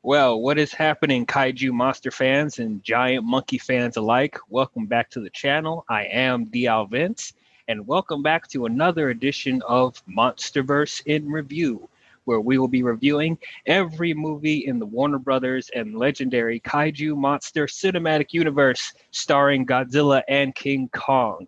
Well, what is happening, kaiju monster fans and giant monkey fans alike? Welcome back to the channel. I am D-WIZZLE, and welcome back to another edition of MONSTERVERSE in Review, where we will be reviewing every movie in the Warner Brothers and legendary kaiju monster cinematic universe starring Godzilla and King Kong.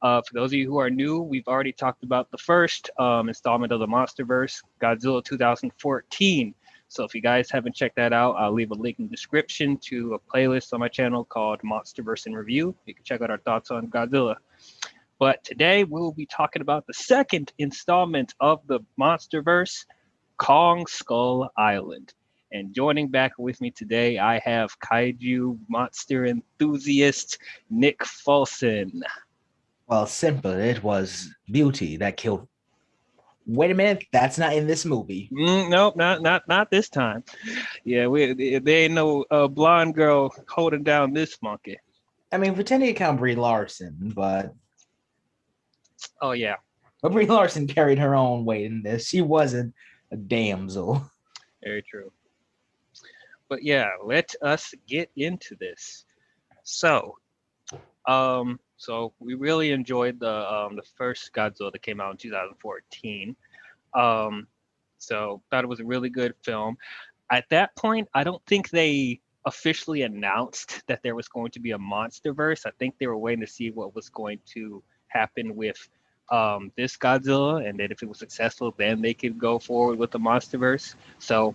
For those of you who are new, we've already talked about the first installment of the MONSTERVERSE, Godzilla 2014. So if you guys haven't checked that out, I'll leave a link in the description to a playlist on my channel called MONSTERVERSE in Review. You can check out our thoughts on Godzilla. But today we'll be talking about the second installment of the MONSTERVERSE, Kong Skull Island. And joining back with me today, I have kaiju monster enthusiast Nick Folson. Well, simple. It was beauty that killed. Wait a minute, that's not in this movie. Nope, not this time. Yeah, there ain't no blonde girl holding down this monkey. I mean, pretending to count Brie Larson, but Oh yeah, Brie Larson carried her own weight in this. She wasn't a damsel. very true. But yeah, let us get into this. So, so we really enjoyed the first Godzilla that came out in 2014. So thought it was a really good film. At that point, I don't think they officially announced that there was going to be a MonsterVerse. I think they were waiting to see what was going to happen with this Godzilla, and then if it was successful, then they could go forward with the MonsterVerse. So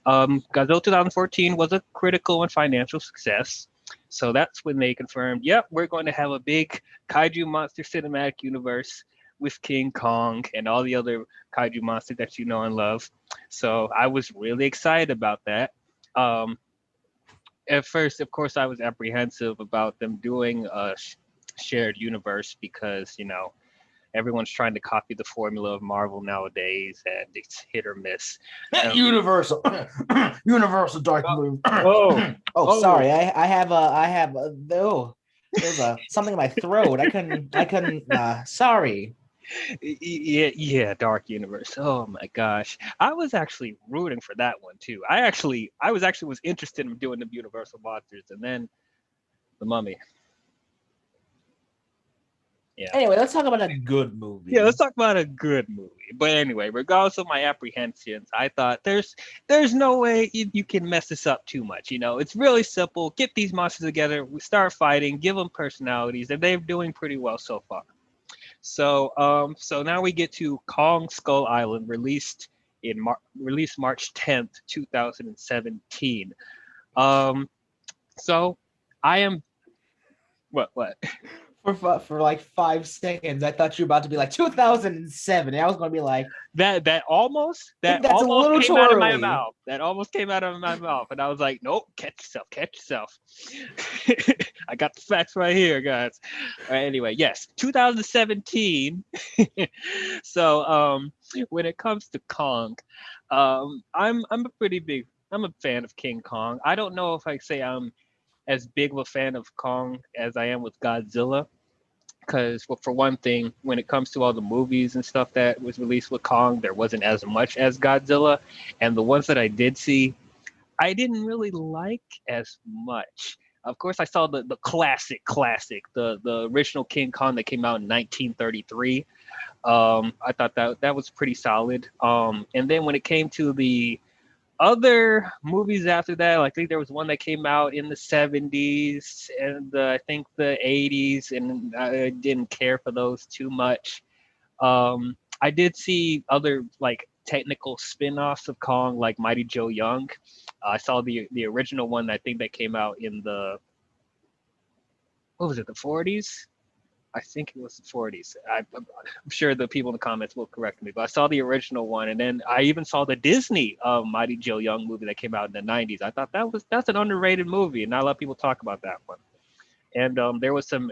Godzilla 2014 was a critical and financial success. So that's when they confirmed, yep, we're going to have a big kaiju monster cinematic universe with King Kong and all the other kaiju monsters that you know and love. So I was really excited about that. At first, of course, I was apprehensive about them doing a shared universe because, you know, everyone's trying to copy the formula of Marvel nowadays, and it's hit or miss. Universal, Universal Dark Movie. Sorry, I have there's something in my throat. I couldn't. Sorry. Yeah, Dark Universe. Oh my gosh, I was actually rooting for that one too. I was interested in doing the Universal monsters, and then the Mummy. Yeah. Anyway, let's talk about a good movie. Yeah, let's talk about a good movie. But anyway, regardless of my apprehensions, I thought there's no way you can mess this up too much. You know, it's really simple. Get these monsters together, we start fighting, give them personalities, and they're doing pretty well so far. So so now we get to Kong Skull Island, released March 10th, 2017. So I am what? For like 5 seconds, I thought you were about to be like 2007. And I was going to be like that almost came out of my mouth. That almost came out of my mouth, and I was like, nope, catch yourself. I got the facts right here, guys. All right, anyway, yes, 2017. So when it comes to Kong, I'm a fan of King Kong. I don't know if I say I'm as big of a fan of Kong as I am with Godzilla. Because, well, for one thing, when it comes to all the movies and stuff that was released with Kong, there wasn't as much as Godzilla. And the ones that I did see, I didn't really like as much. Of course, I saw the classic, the original King Kong that came out in 1933. I thought that was pretty solid. And then when it came to the other movies after that, I think there was one that came out in the 70s and I think the 80s, and I didn't care for those too much. I did see other technical spin-offs of Kong, like Mighty Joe Young. I saw the original one, I think that came out in the, what was it, the 40s? I think it was the 40s. I'm sure the people in the comments will correct me, but I saw the original one, and then I even saw the Disney Mighty Joe Young movie that came out in the 90s. I thought that's an underrated movie, and not a lot of people talk about that one. And there was some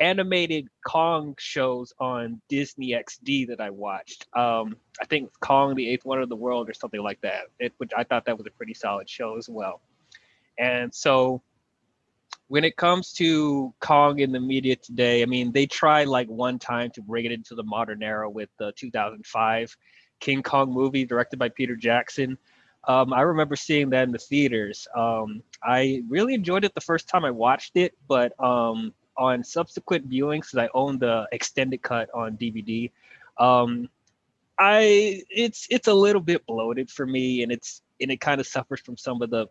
animated Kong shows on Disney XD that I watched. I think Kong, the Eighth Wonder of the World, or something like that. Which I thought that was a pretty solid show as well. And so when it comes to Kong in the media today, I mean, they tried one time to bring it into the modern era with the 2005 King Kong movie directed by Peter Jackson. I remember seeing that in the theaters. I really enjoyed it the first time I watched it, but on subsequent viewings, because I own the extended cut on DVD, um, it's a little bit bloated for me, and it kind of suffers from some of the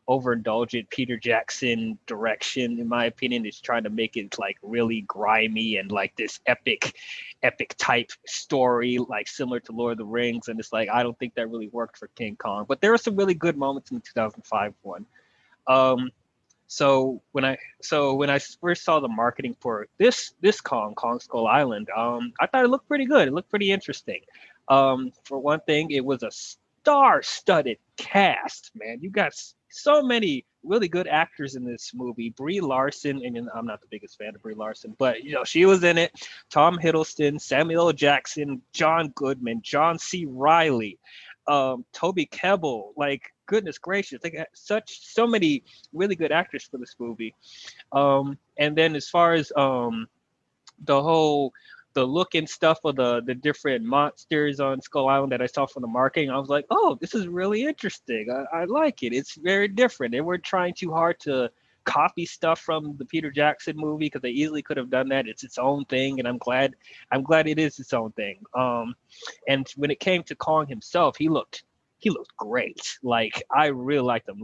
overindulgent Peter Jackson direction. In my opinion, it's trying to make it like really grimy and like this epic type story, like similar to Lord of the Rings. And it's like I don't think that really worked for King Kong. But there were some really good moments in the 2005 one. Um, so when I first saw the marketing for this Kong Skull Island, I thought it looked pretty good. It looked pretty interesting. For one thing, it was a star-studded cast. Man, you got so many really good actors in this movie. Brie Larson, and I'm not the biggest fan of Brie Larson, but she was in it. Tom Hiddleston, Samuel L. Jackson, John Goodman, John C. Reilly, Toby Kebbell. Like, goodness gracious, they got so many really good actors for this movie. And then as far as the whole the look and stuff of the different monsters on Skull Island that I saw from the marketing, I was like, oh, this is really interesting. I like it. It's very different. They weren't trying too hard to copy stuff from the Peter Jackson movie because they easily could have done that. It's its own thing, and I'm glad it is its own thing. And when it came to Kong himself, he looked great. Like, I really liked him.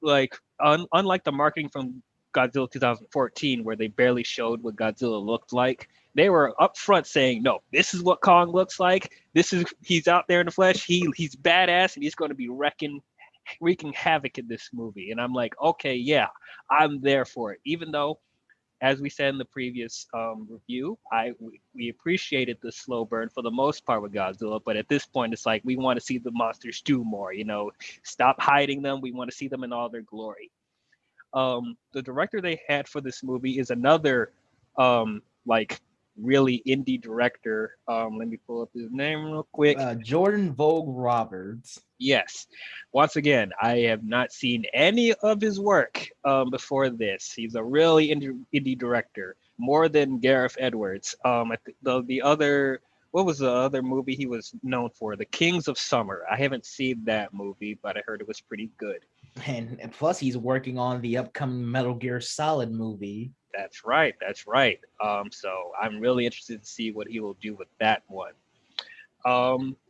Unlike the marketing from Godzilla 2014, where they barely showed what Godzilla looked like, they were upfront saying, no, this is what Kong looks like. He's out there in the flesh. He's badass, and he's going to be wreaking havoc in this movie. And I'm like, okay, yeah, I'm there for it. Even though, as we said in the previous review, we appreciated the slow burn for the most part with Godzilla, but at this point, it's like we want to see the monsters do more. Stop hiding them. We want to see them in all their glory. The director they had for this movie is another like really indie director. Let me pull up his name real quick. Jordan Vogt Roberts. Yes. Once again, I have not seen any of his work before this. He's a really indie director, more than Gareth Edwards. The other, what was the other movie he was known for? The Kings of Summer. I haven't seen that movie, but I heard it was pretty good. And plus, he's working on the upcoming Metal Gear Solid movie. That's right. So I'm really interested to see what he will do with that one.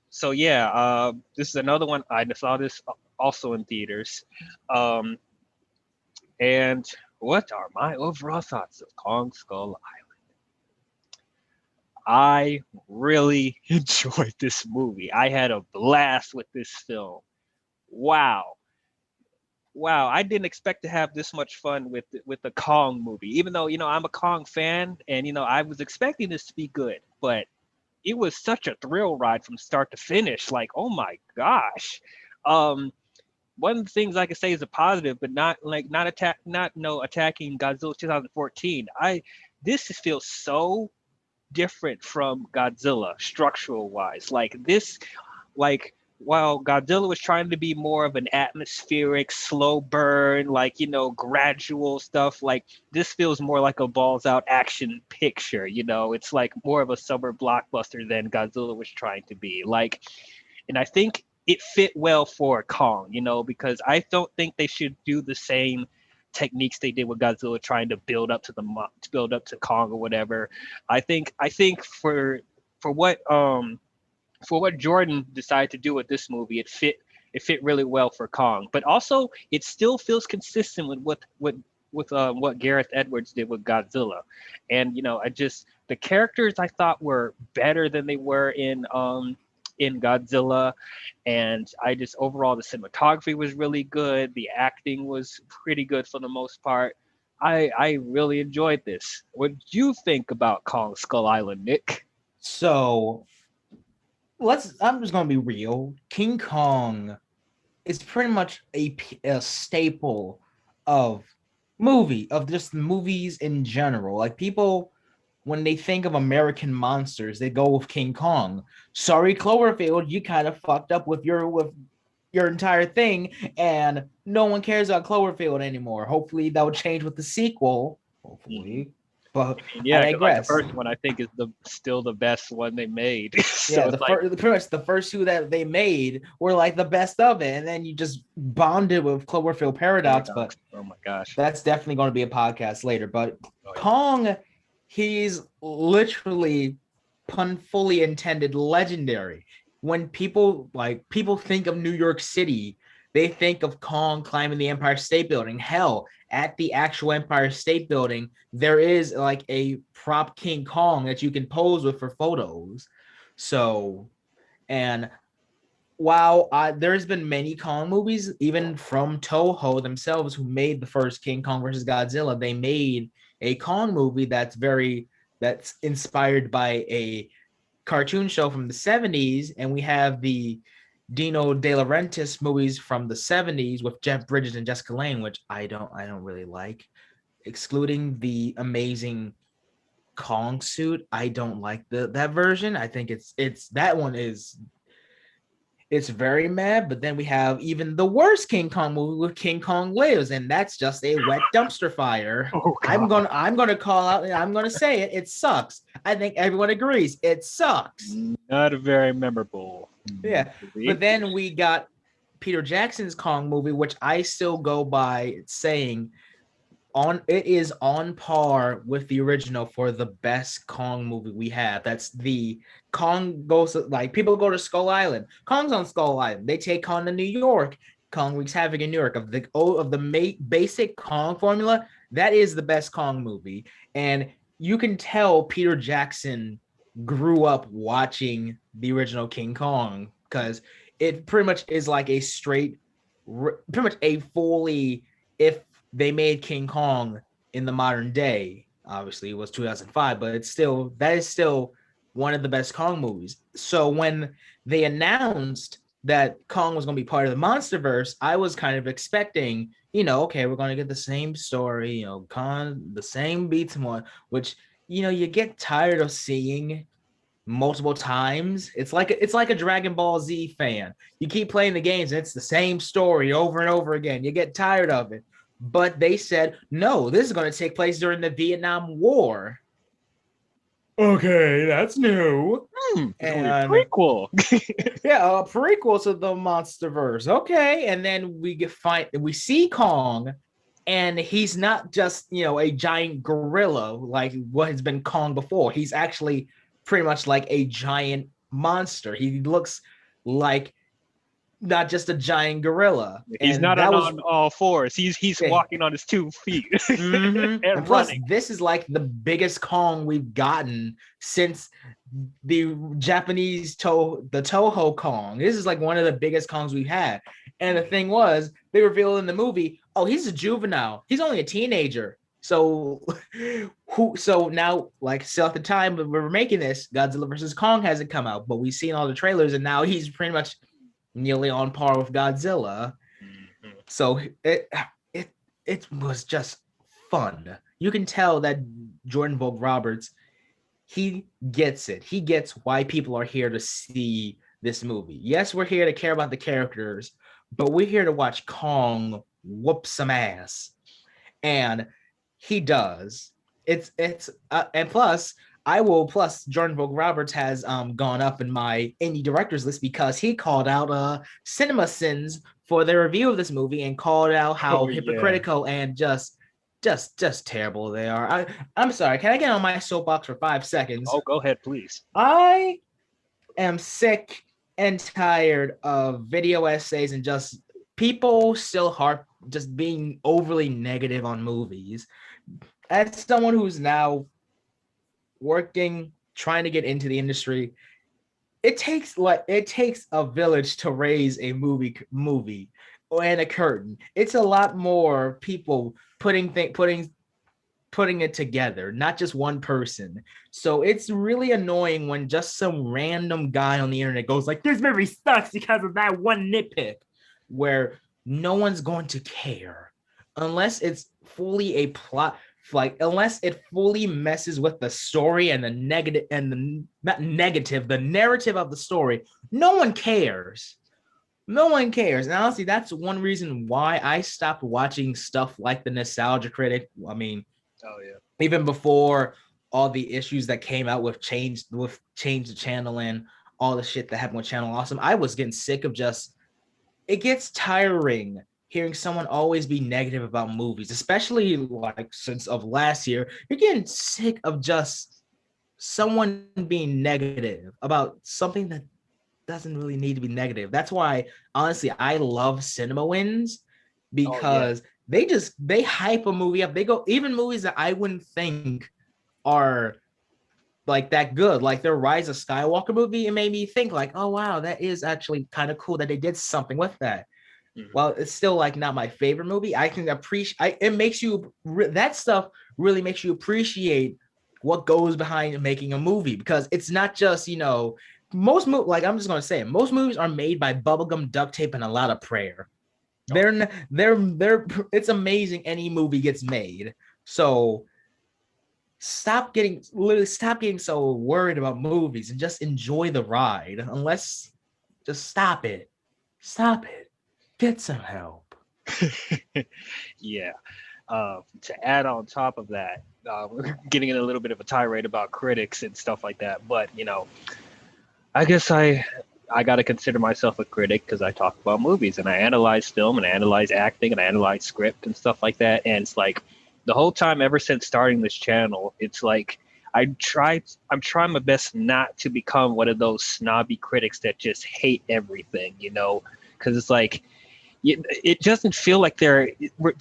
So yeah, this is another one. I saw this also in theaters. And what are my overall thoughts of Kong Skull Island? I really enjoyed this movie. I had a blast with this film. Wow. I didn't expect to have this much fun with the Kong movie, even though I'm a Kong fan, and I was expecting this to be good, but it was such a thrill ride from start to finish. Like, oh my gosh. One of the things I could say is a positive, but not attacking Godzilla 2014. This feels so different from Godzilla structural wise. While Godzilla was trying to be more of an atmospheric, slow burn, gradual stuff, like this feels more like a balls out action picture. It's like more of a summer blockbuster than Godzilla was trying to be. And I think it fit well for Kong, because I don't think they should do the same techniques they did with Godzilla, trying to build up to Kong or whatever. I think for what Jordan decided to do with this movie, it fit really well for Kong, but also it still feels consistent with what Gareth Edwards did with Godzilla. And the characters I thought were better than they were in Godzilla, and overall the cinematography was really good, the acting was pretty good for the most part. I really enjoyed this. What did you think about Kong Skull Island, Nick? So I'm just gonna be real. King Kong is pretty much a staple of just movies in general. Like, people, when they think of American monsters, they go with King Kong. Sorry, Cloverfield, you kind of fucked up with your entire thing, and no one cares about Cloverfield anymore. Hopefully that will change with the sequel. Hopefully. But Yeah, I because like the digress. first one I think is still the best one they made. So Yeah, it's like, pretty much the first two that they made were like the best of it, and then you just bonded with Cloverfield Paradox. But oh my gosh. that's definitely going to be a podcast later. But Oh, yeah. Kong, he's literally, pun fully intended, legendary. When people think of New York City, they think of Kong climbing the Empire State Building. Hell, at the actual Empire State Building, there is like a prop King Kong that you can pose with for photos. So, and while there's been many Kong movies, even from Toho themselves, who made the first King Kong versus Godzilla, they made a Kong movie that's inspired by a cartoon show from the 70s, and we have the Dino De Laurentiis movies from the 70s with Jeff Bridges and Jessica Lange, which I don't really like. Excluding the amazing Kong suit, I don't like that version. I think it's that one is it's very mad. But then we have even the worst King Kong movie with King Kong Lives, and that's just a wet dumpster fire. Oh, I'm gonna call out and I'm gonna say it. It sucks. I think everyone agrees. It sucks. Not a very memorable. Yeah. movie. But then we got Peter Jackson's Kong movie, which I still go by saying it is on par with the original for the best Kong movie we have. That's the Kong goes like people go to Skull Island. Kong's on Skull Island. They take Kong to New York. Kong wreaks havoc in New York. Of the basic Kong formula, that is the best Kong movie. And you can tell Peter Jackson grew up watching the original King Kong, because it pretty much is like a straight, pretty much a fully, if they made King Kong in the modern day, obviously it was 2005, but that is still one of the best Kong movies. So when they announced that Kong was going to be part of the MonsterVerse, I was kind of expecting, okay, we're going to get the same story, Kong, the same beats and one, which, you get tired of seeing multiple times. It's like a Dragon Ball Z fan. You keep playing the games and it's the same story over and over again. You get tired of it. But they said, no, this is going to take place during the Vietnam War. Okay, that's new. And a prequel. Yeah, a prequel to the MonsterVerse. Okay, and then we see Kong, and he's not just a giant gorilla like what has been Kong before. He's actually pretty much like a giant monster. He looks like not just a giant gorilla. He's not on all fours. He's walking on his 2 feet. Mm-hmm. and plus, running. This is like the biggest Kong we've gotten since the Japanese the Toho Kong. This is like one of the biggest Kongs we've had. And the thing was, they revealed in the movie, oh, he's a juvenile. He's only a teenager. So now, like, still at the time we were making this, Godzilla vs. Kong hasn't come out, but we've seen all the trailers, and now he's pretty much nearly on par with Godzilla. Mm-hmm. So it was just fun. You can tell that Jordan Vogt-Roberts, he gets it. He gets why people are here to see this movie. Yes, we're here to care about the characters, but we're here to watch Kong whoop some ass. And he does. And plus Jordan Vogt-Roberts has gone up in my indie directors list because he called out Cinema Sins for their review of this movie and called out how hypocritical and just terrible they are. I'm sorry, can I get on my soapbox for 5 seconds? Oh, go ahead, please. I am sick and tired of video essays and just people still just being overly negative on movies. As someone who's now trying to get into the industry, it takes a village to raise a movie and a curtain. It's a lot more people putting it together, not just one person. So it's really annoying when just some random guy on the internet goes like, this movie sucks because of that one nitpick, where no one's going to care unless it's fully a plot. Like, unless it fully messes with the story and the negative and the narrative of the story, no one cares. No one cares. And honestly, that's one reason why I stopped watching stuff like the Nostalgia Critic. I mean, even before all the issues that came out with change the channel and all the shit that happened with Channel Awesome, I was getting sick of just it gets tiring hearing someone always be negative about movies, especially like since of last year. You're getting sick of just someone being negative about something that doesn't really need to be negative. That's why, honestly, I love Cinema Wins Oh yeah. because they hype a movie up. They go even movies that I wouldn't think are like that good, like their Rise of Skywalker movie. It made me think like, oh wow, that is actually kind of cool that they did something with that. Mhm. Well, it's still like not my favorite movie. I can appreciate. It makes you that stuff really makes you appreciate what goes behind making a movie because it's not just most like I'm just gonna say it, most movies are made by bubblegum duct tape and a lot of prayer. Oh, They're it's amazing any movie gets made. So stop getting so worried about movies and just enjoy the ride. Unless just stop it, get some help. yeah. To add on top of that, we're getting in a little bit of a tirade about critics and stuff like that. But I guess I got to consider myself a critic because I talk about movies and I analyze film and I analyze acting and I analyze script and stuff like that. And it's like the whole time ever since starting this channel, it's like I'm trying my best not to become one of those snobby critics that just hate everything, because it's like it doesn't feel like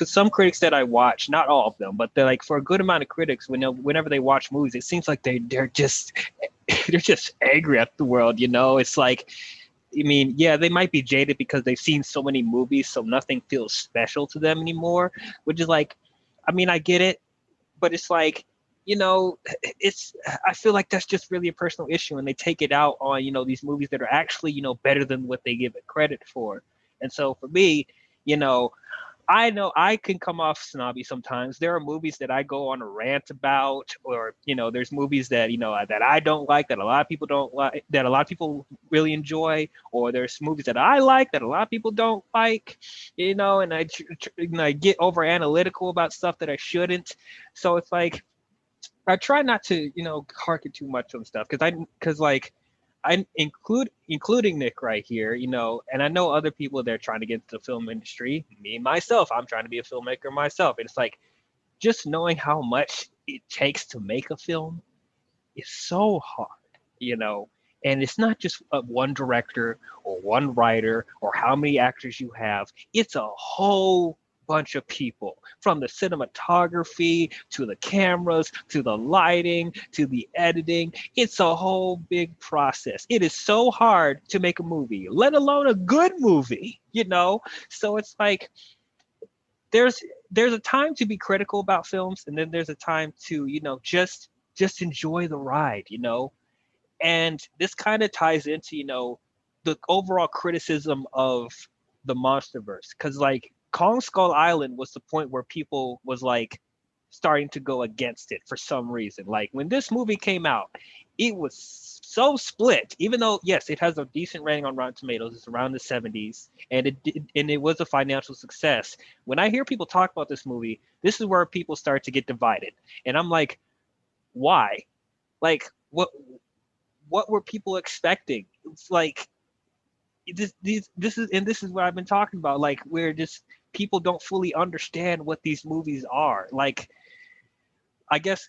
some critics that I watch, not all of them, but they're like for a good amount of critics, whenever they watch movies, it seems like they're just they're just angry at the world. It's like, I mean, yeah, they might be jaded because they've seen so many movies, so nothing feels special to them anymore. Which is like, I mean, I get it, but it's like, it's I feel like that's just really a personal issue, and they take it out on these movies that are actually better than what they give it credit for. And so for me, you know, I know I can come off snobby sometimes. There are movies that I go on a rant about, or there's movies that that I don't like, that a lot of people don't like, that a lot of people really enjoy, or there's movies that I like that a lot of people don't like, and I get over analytical about stuff that I shouldn't. So it's like I try not to harken too much on stuff because like I'm including Nick right here, and I know other people that are trying to get into the film industry. Me myself, I'm trying to be a filmmaker myself. And it's like just knowing how much it takes to make a film is so hard, you know. And it's not just one director or one writer or how many actors you have. It's a whole bunch of people, from the cinematography to the cameras to the lighting to the editing. It's a whole big process. It is so hard to make a movie, let alone a good movie. So it's like there's a time to be critical about films, and then there's a time to just enjoy the ride. And this kind of ties into the overall criticism of the MonsterVerse, because like Kong Skull Island was the point where people was like starting to go against it for some reason. Like when this movie came out, it was so split. Even though yes, it has a decent rating on Rotten Tomatoes, it's around the 70s, and it was a financial success. When I hear people talk about this movie, this is where people start to get divided, and I'm like, why? Like what were people expecting? It's like this is what I've been talking about. Like where just people don't fully understand what these movies are. Like I guess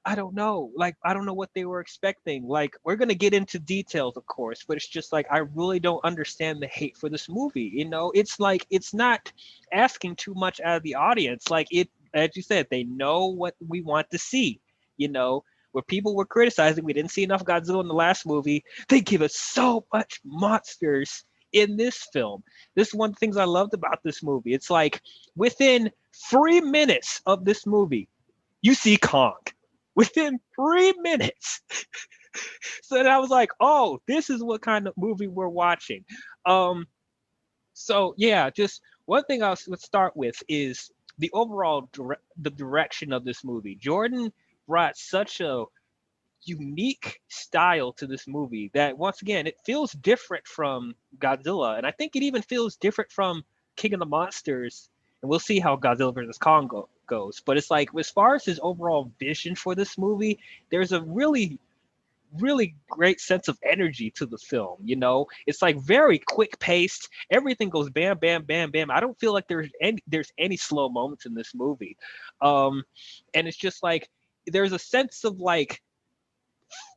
I don't know. Like I don't know what they were expecting. Like we're gonna get into details, of course, but it's just like I really don't understand the hate for this movie. It's like it's not asking too much out of the audience. Like it, as you said, they know what we want to see. Where people were criticizing we didn't see enough Godzilla in the last movie, they give us so much monsters in this film. This is one of the things I loved about this movie. It's like within 3 minutes of this movie, you see Kong. Within 3 minutes. So then I was like, oh, this is what kind of movie we're watching. So yeah, just one thing I would start with is the overall the direction of this movie. Jordan brought such a unique style to this movie that once again it feels different from Godzilla, and I think it even feels different from King of the Monsters, and we'll see how Godzilla versus Kong goes. But it's like, as far as his overall vision for this movie, there's a really great sense of energy to the film. It's like very quick paced. Everything goes bam, bam, bam, bam. I don't feel like there's any slow moments in this movie. And it's just like there's a sense of like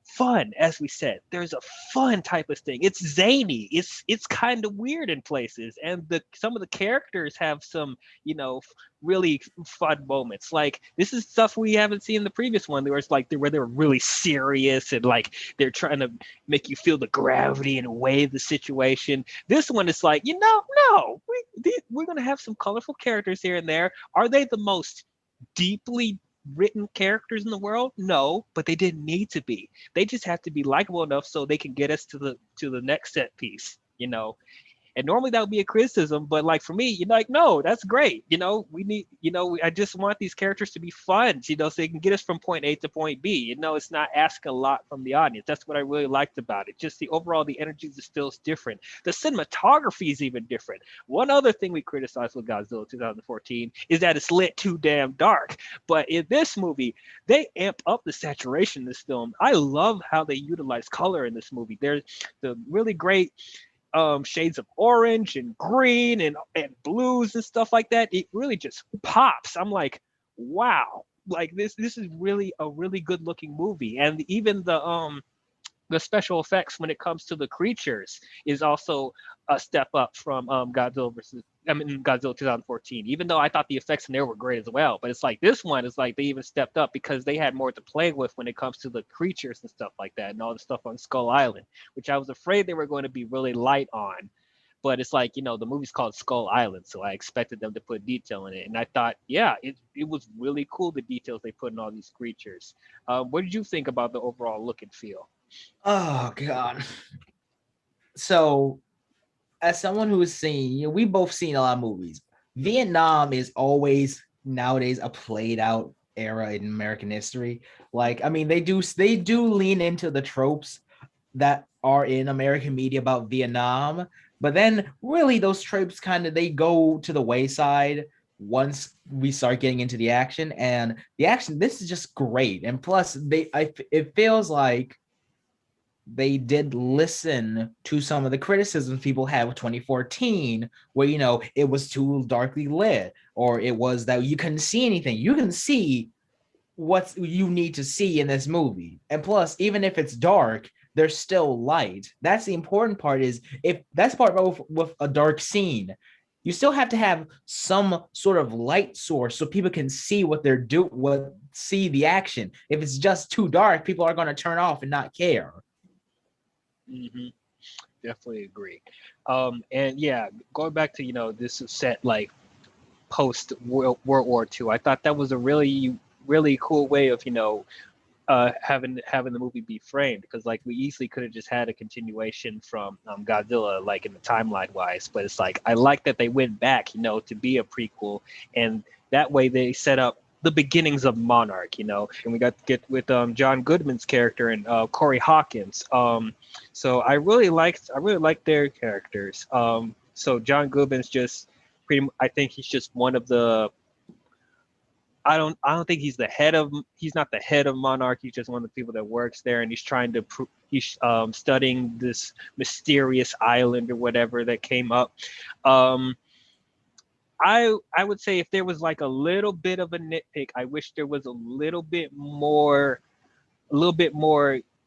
fun. As we said, there's a fun type of thing. It's zany, it's kind of weird in places, and some of the characters have some really fun moments. Like, this is stuff we haven't seen in the previous one, where it's like where they're really serious and like they're trying to make you feel the gravity and weigh the situation. This one is like, no, we're gonna have some colorful characters here and there. Are they the most deeply written characters in the world? No, but they didn't need to be. They just have to be likable enough so they can get us to the next set piece. And normally that would be a criticism, but like for me, like, no, that's great. We need, I just want these characters to be fun, so they can get us from point A to point B. It's not asking a lot from the audience. That's what I really liked about it. Just the energy just feels different. The cinematography is even different. One other thing we criticized with Godzilla 2014 is that it's lit too damn dark. But in this movie, they amp up the saturation in this film. I love how they utilize color in this movie. There's the really great shades of orange and green and blues and stuff like that. It really just pops. I'm like, wow, like this is really a really good looking movie. And even the special effects when it comes to the creatures is also a step up from Godzilla 2014. Even though I thought the effects in there were great as well, but it's like this one is like they even stepped up because they had more to play with when it comes to the creatures and stuff like that, and all the stuff on Skull Island, which I was afraid they were going to be really light on. But it's like, the movie's called Skull Island, so I expected them to put detail in it. And I thought, yeah, it was really cool, the details they put in all these creatures. What did you think about the overall look and feel? Oh God. So, as someone who has seen, we both seen a lot of movies. Vietnam is always nowadays a played out era in American history. Like, I mean, they do lean into the tropes that are in American media about Vietnam, but then really those tropes they go to the wayside once we start getting into the action. And the action, this is just great. And plus, it feels like they did listen to some of the criticisms people had with 2014, where it was too darkly lit, or it was that you couldn't see anything. You can see what you need to see in this movie. And plus, even if it's dark, there's still light. That's the important part. Is if that's part of with a dark scene, you still have to have some sort of light source so people can see see the action. If it's just too dark, people are going to turn off and not care. Mm-hmm. Definitely agree. And yeah, going back to this is set like post World War II. I thought that was a really cool way of having the movie be framed, because like we easily could have just had a continuation from Godzilla, like in the timeline wise, but it's like I like that they went back to be a prequel, and that way they set up the beginnings of Monarch, and we got to get with John Goodman's character and Corey Hawkins. So I really liked their characters. So John Goodman's just I think he's just one of the. I don't think he's not the head of Monarch. He's just one of the people that works there, and he's trying to he's studying this mysterious island or whatever that came up. I would say if there was like a little bit of a nitpick, I wish there was a little bit more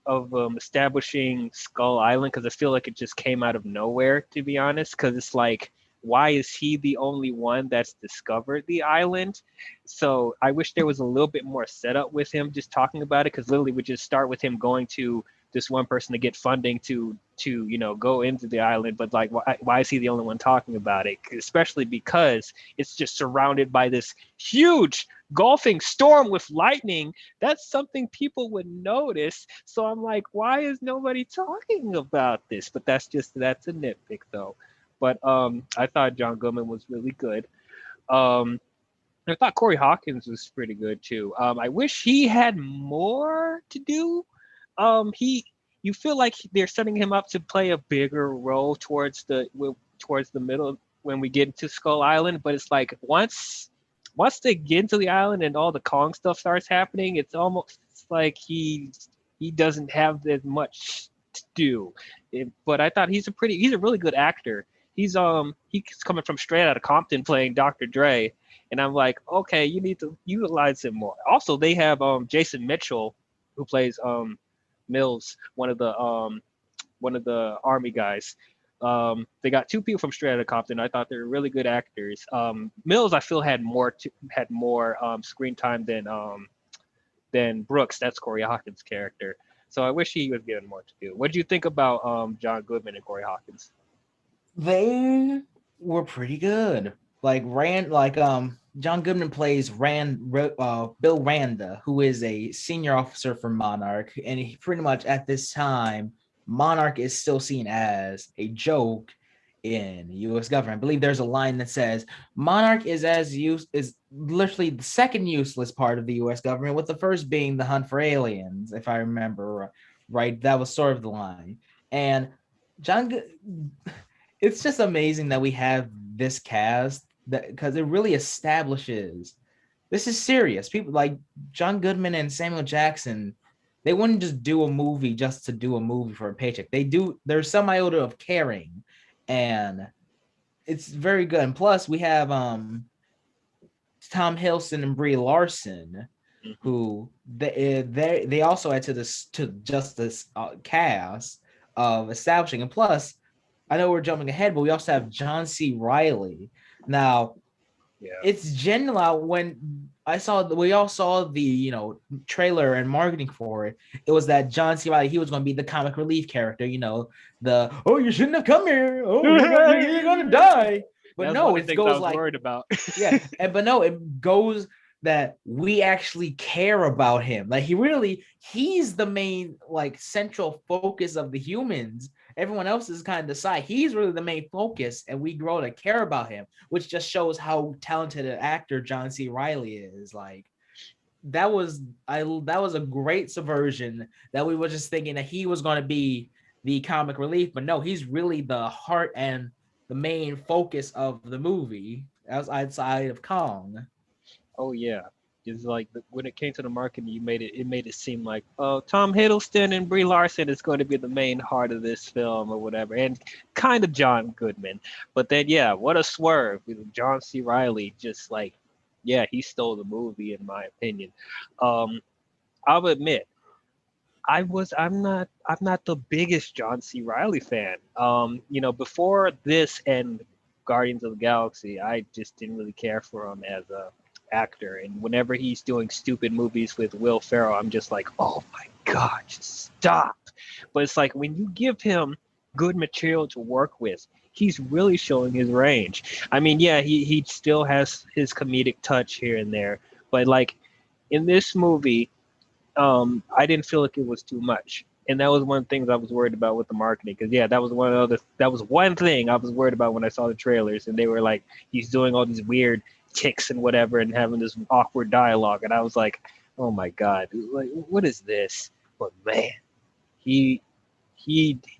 of establishing Skull Island, because I feel like it just came out of nowhere, to be honest. Because it's like, why is he the only one that's discovered the island? So I wish there was a little bit more setup with him just talking about it, because literally we just start with him going to this one person to get funding to go into the island. But like, why is he the only one talking about it? Especially because it's just surrounded by this huge golfing storm with lightning. That's something people would notice. So I'm like, why is nobody talking about this? But that's a nitpick though. But I thought John Goodman was really good. I thought Corey Hawkins was pretty good too. I wish he had more to do. You feel like they're setting him up to play a bigger role towards the middle, when we get into Skull Island, but it's like once they get into the island and all the Kong stuff starts happening, it's almost like he doesn't have as much to do. But I thought he's a really good actor. He's coming from straight out of Compton playing Dr. Dre, and I'm like, okay, you need to utilize him more. Also, they have Jason Mitchell, who plays Mills, one of the army guys. They got two people from straight out of Compton. I thought they were really good actors. Mills, I feel, had more screen time than Brooks. That's Corey Hawkins' character. So I wish he was given more to do. What do you think about John Goodman and Corey Hawkins? They were pretty good. John Goodman plays Bill Randa, who is a senior officer for Monarch, and he pretty much at this time, Monarch is still seen as a joke in the U.S. government. I believe there's a line that says Monarch is literally the second useless part of the U.S. government, with the first being the hunt for aliens, if I remember right. That was sort of the line. And it's just amazing that we have this cast, that because it really establishes this is serious. People like John Goodman and Samuel Jackson, they wouldn't just do a movie just to do a movie for a paycheck. There's some iota of caring, and it's very good. And plus, we have Tom Hiddleston and Brie Larson, who they also add to this cast of establishing. And plus, I know we're jumping ahead, but we also have John C. Reilly. Now, it's genuine. When we all saw the trailer and marketing for it, it was that John C. Reilly, he was going to be the comic relief character. You shouldn't have come here. Oh, you're gonna die. But no, it goes like worried about. but no, it goes that we actually care about him. Like he's the main central focus of the humans. Everyone else is kind of the side. He's really the main focus, and we grow to care about him, which just shows how talented an actor John C. Reilly is. That was a great subversion. That we were just thinking that he was going to be the comic relief, but no, he's really the heart and the main focus of the movie outside of Kong. Oh yeah, it's like when it came to the marketing, it made it seem like, oh, Tom Hiddleston and Brie Larson is going to be the main heart of this film or whatever, and kind of John Goodman. But then what a swerve! John C. Reilly just he stole the movie in my opinion. I'll admit, I'm not the biggest John C. Reilly fan. Before this and Guardians of the Galaxy, I just didn't really care for him as a actor. And whenever he's doing stupid movies with Will Ferrell, I'm just like, oh my God, just stop. But it's like when you give him good material to work with, he's really showing his range. I mean, he still has his comedic touch here and there, but in this movie, I didn't feel like it was too much. And that was one of the things I was worried about with the marketing. Because that was one thing I was worried about when I saw the trailers, and they were like, he's doing all these weird ticks and whatever, and having this awkward dialogue, and I was like, oh my God, what is this? But man, he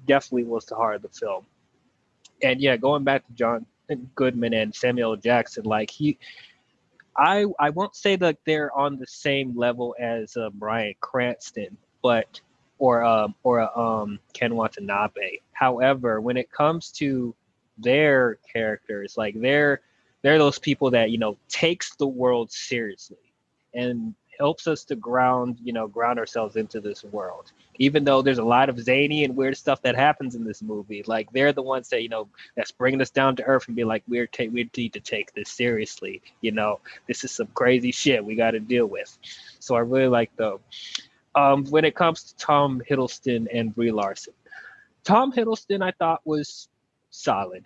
definitely was the heart of the film. And going back to John Goodman and Samuel Jackson, I won't say that they're on the same level as Bryan Cranston, or Ken Watanabe. However, when it comes to their characters, they're those people that takes the world seriously and helps us to ground ourselves into this world. Even though there's a lot of zany and weird stuff that happens in this movie, they're the ones that that's bringing us down to earth and be like, we need to take this seriously. This is some crazy shit we got to deal with. So I really like them. When it comes to Tom Hiddleston and Brie Larson, Tom Hiddleston I thought was solid.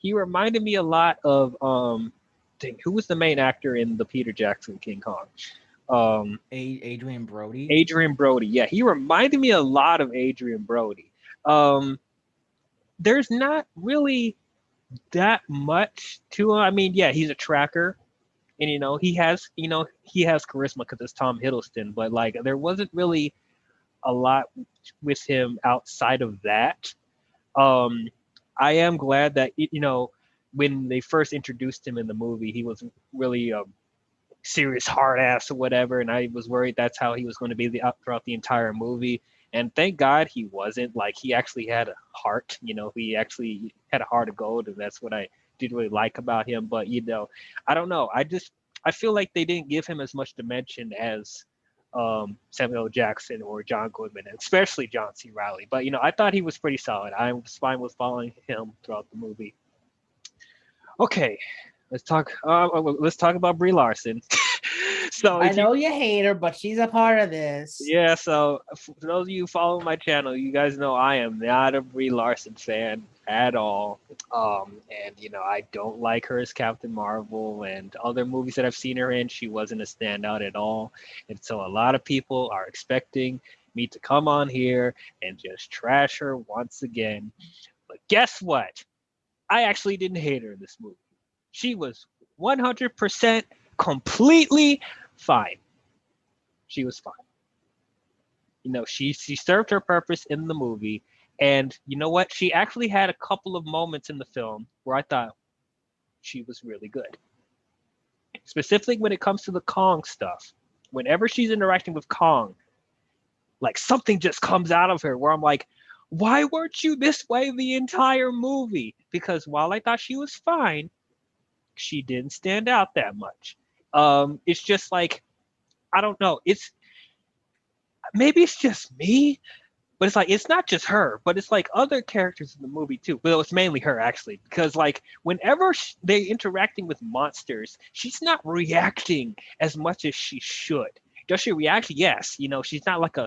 He reminded me a lot of who was the main actor in the Peter Jackson King Kong? Adrian Brody. Adrian Brody, yeah, he reminded me a lot of Adrian Brody. There's not really that much to him. I mean, he's a tracker, and he has charisma because it's Tom Hiddleston, but there wasn't really a lot with him outside of that. I am glad that when they first introduced him in the movie, he was really a serious hard ass or whatever, and I was worried that's how he was going to be throughout the entire movie. And thank God he wasn't. Like, he actually had a heart. He actually had a heart of gold, and that's what I did really like about him. But I don't know. I feel like they didn't give him as much dimension as Samuel L. Jackson or John Goodman, especially John C. Reilly. But I thought he was pretty solid. I was fine with following him throughout the movie. Okay, let's talk. Let's talk about Brie Larson. So I know you hate her, but she's a part of this. Yeah, so for those of you who follow my channel, you guys know I am not a Brie Larson fan at all. And I don't like her as Captain Marvel, and other movies that I've seen her in, she wasn't a standout at all. And so a lot of people are expecting me to come on here and just trash her once again. But guess what? I actually didn't hate her in this movie. She was 100% completely fine. She was fine. She served her purpose in the movie. And you know what? She actually had a couple of moments in the film where I thought she was really good. Specifically when it comes to the Kong stuff. Whenever she's interacting with Kong, like something just comes out of her where I'm like, why weren't you this way the entire movie? Because while I thought she was fine, she didn't stand out that much. It's just like, I don't know. Maybe it's just me, but it's like, it's not just her, but it's like other characters in the movie too. Well, it's mainly her actually, because like whenever they're interacting with monsters, she's not reacting as much as she should. Does she react? Yes. She's not like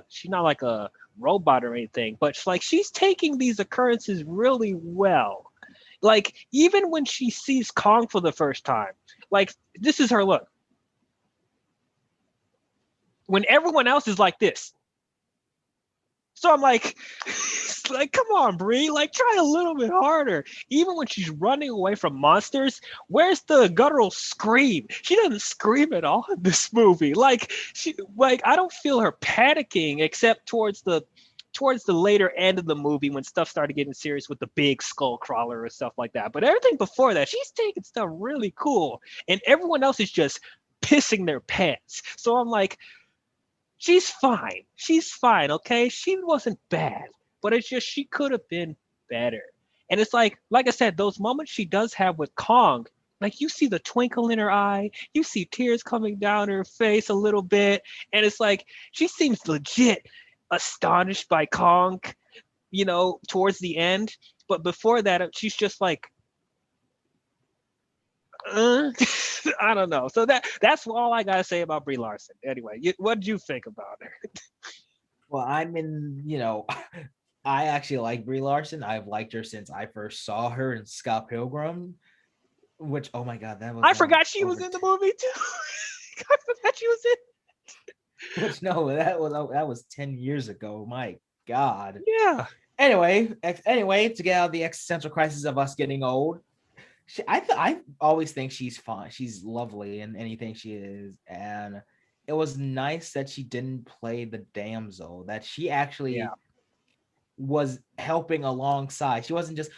a robot or anything, but it's like she's taking these occurrences really well. Like even when she sees Kong for the first time, like this is her look. When everyone else is like this. So I'm like, come on, Brie, like try a little bit harder. Even when she's running away from monsters, where's the guttural scream? She doesn't scream at all in this movie. Like I don't feel her panicking except towards the later end of the movie when stuff started getting serious with the big skull crawler or stuff like that. But everything before that, she's taking stuff really cool, and everyone else is just pissing their pants. So I'm like, she's fine. She's fine, okay? She wasn't bad, but it's just she could have been better. And it's like I said, those moments she does have with Kong, like you see the twinkle in her eye, you see tears coming down her face a little bit, and it's like she seems legit astonished by Kong, towards the end. But before that, she's just like, I don't know. So that's all I gotta say about Brie Larson. Anyway, what did you think about her? Well, I actually like Brie Larson. I've liked her since I first saw her in Scott Pilgrim, which, oh my God, that was. I forgot she was in the movie too. I forgot she was in. Which that was 10 years ago. My God. Yeah. Anyway, to get out of the existential crisis of us getting old, I always think she's fine. She's lovely in anything she is, and it was nice that she didn't play the damsel. That she actually was helping alongside. She wasn't just.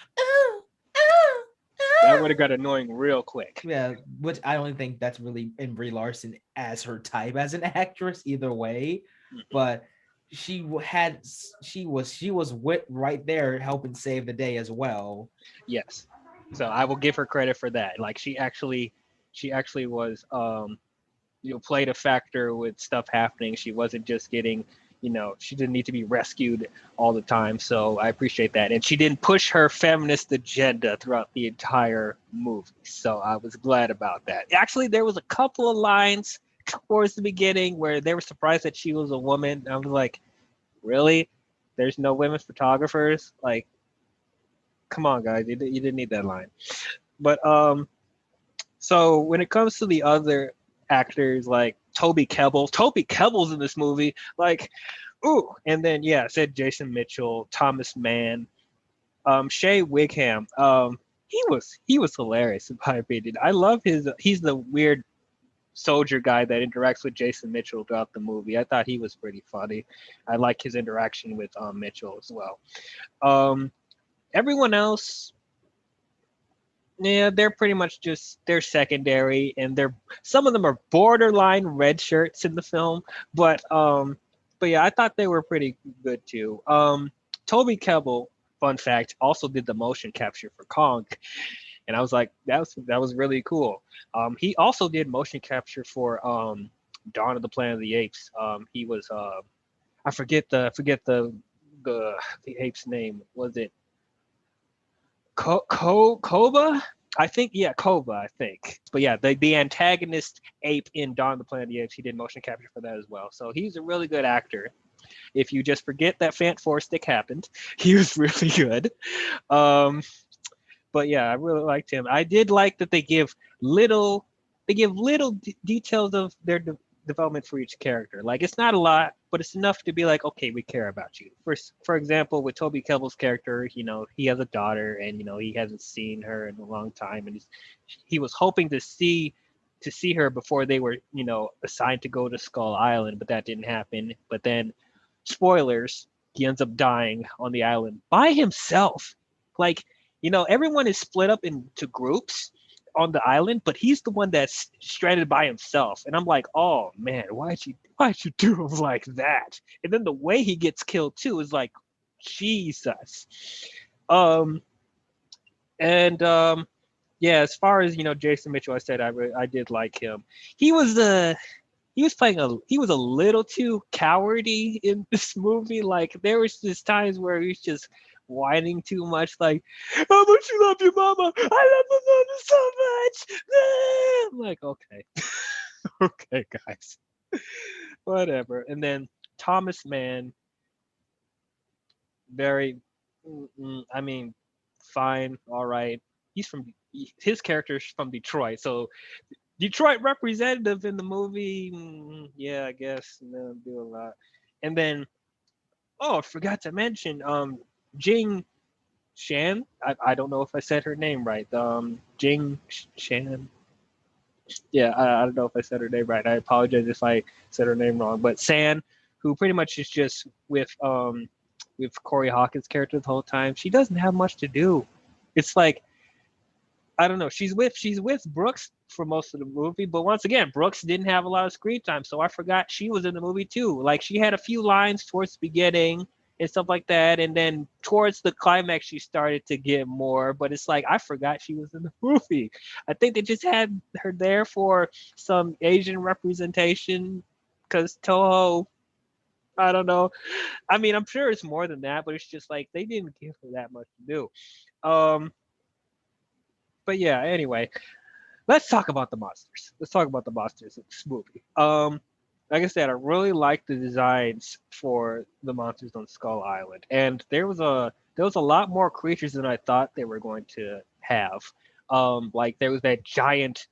That would have got annoying real quick. Yeah, which I don't think that's really in Brie Larson as her type as an actress either way, but she was right there helping save the day as well. Yes. So I will give her credit for that. Like she actually was played a factor with stuff happening. She wasn't just getting, she didn't need to be rescued all the time. So I appreciate that. And she didn't push her feminist agenda throughout the entire movie. So I was glad about that. Actually, there was a couple of lines towards the beginning where they were surprised that she was a woman. I was like, really? There's no women photographers? Like, come on, guys, you didn't need that line. But so when it comes to the other actors, like Toby Kebbell's in this movie, like, ooh. And then I said Jason Mitchell, Thomas Mann, Shea Wigham. He was hilarious in my opinion. I love he's the weird soldier guy that interacts with Jason Mitchell throughout the movie. I thought he was pretty funny. I like his interaction with Mitchell as well. Everyone else, Yeah, they're pretty much just they're secondary, and they're some of them are borderline red shirts in the film, but but yeah, I thought they were pretty good too. Toby Kebbell, fun fact, also did the motion capture for Kong, and I was like, that was really cool. He also did motion capture for Dawn of the Planet of the Apes. He was I forget the ape's name. Was it Koba? I think yeah, Koba. I think, but yeah, the antagonist ape in Dawn of the Planet of the Apes, he did motion capture for that as well. So he's a really good actor. If you just forget that Fant Four Stick happened, he was really good. Um, but yeah, I really liked him. I did like that they give little details of their development for each character. Like it's not a lot, but it's enough to be like, okay, we care about you. For example, with Toby Kebbell's character, he has a daughter, and he hasn't seen her in a long time, and he was hoping to see her before they were assigned to go to Skull Island, but that didn't happen. But then, spoilers, he ends up dying on the island by himself. Like everyone is split up into groups on the island, but he's the one that's stranded by himself. And I'm like, oh man, why'd you do him like that? And then the way he gets killed too is like, Jesus. Um, and yeah, as far as Jason Mitchell, I said I did like him. He was he was a little too cowardy in this movie. Like there was just times where he was just whining too much, like, how much you love your mama? I love my mama so much. I'm like, okay. Okay, guys. Whatever. And then Thomas Mann, very I mean, fine, all right. His character's from Detroit, so Detroit representative in the movie. Yeah, I guess do a lot. And then, oh, I forgot to mention, Jing Shan. I don't know if I said her name right. Jing Shan. Yeah, I don't know if I said her name right. I apologize if I said her name wrong. But San, who pretty much is just with Corey Hawkins' character the whole time. She doesn't have much to do. It's like, I don't know. She's with Brooks for most of the movie, but once again, Brooks didn't have a lot of screen time, so I forgot she was in the movie too. Like she had a few lines towards the beginning and stuff like that, and then towards the climax, she started to get more. But it's like I forgot she was in the movie. I think they just had her there for some Asian representation, because Toho. I don't know. I mean, I'm sure it's more than that, but it's just like they didn't give her that much to do. Um, but yeah. Anyway, let's talk about the monsters. Let's talk about the monsters in this movie. Like I said, I really like the designs for the monsters on Skull Island, and there was a lot more creatures than I thought they were going to have. Like there was that giant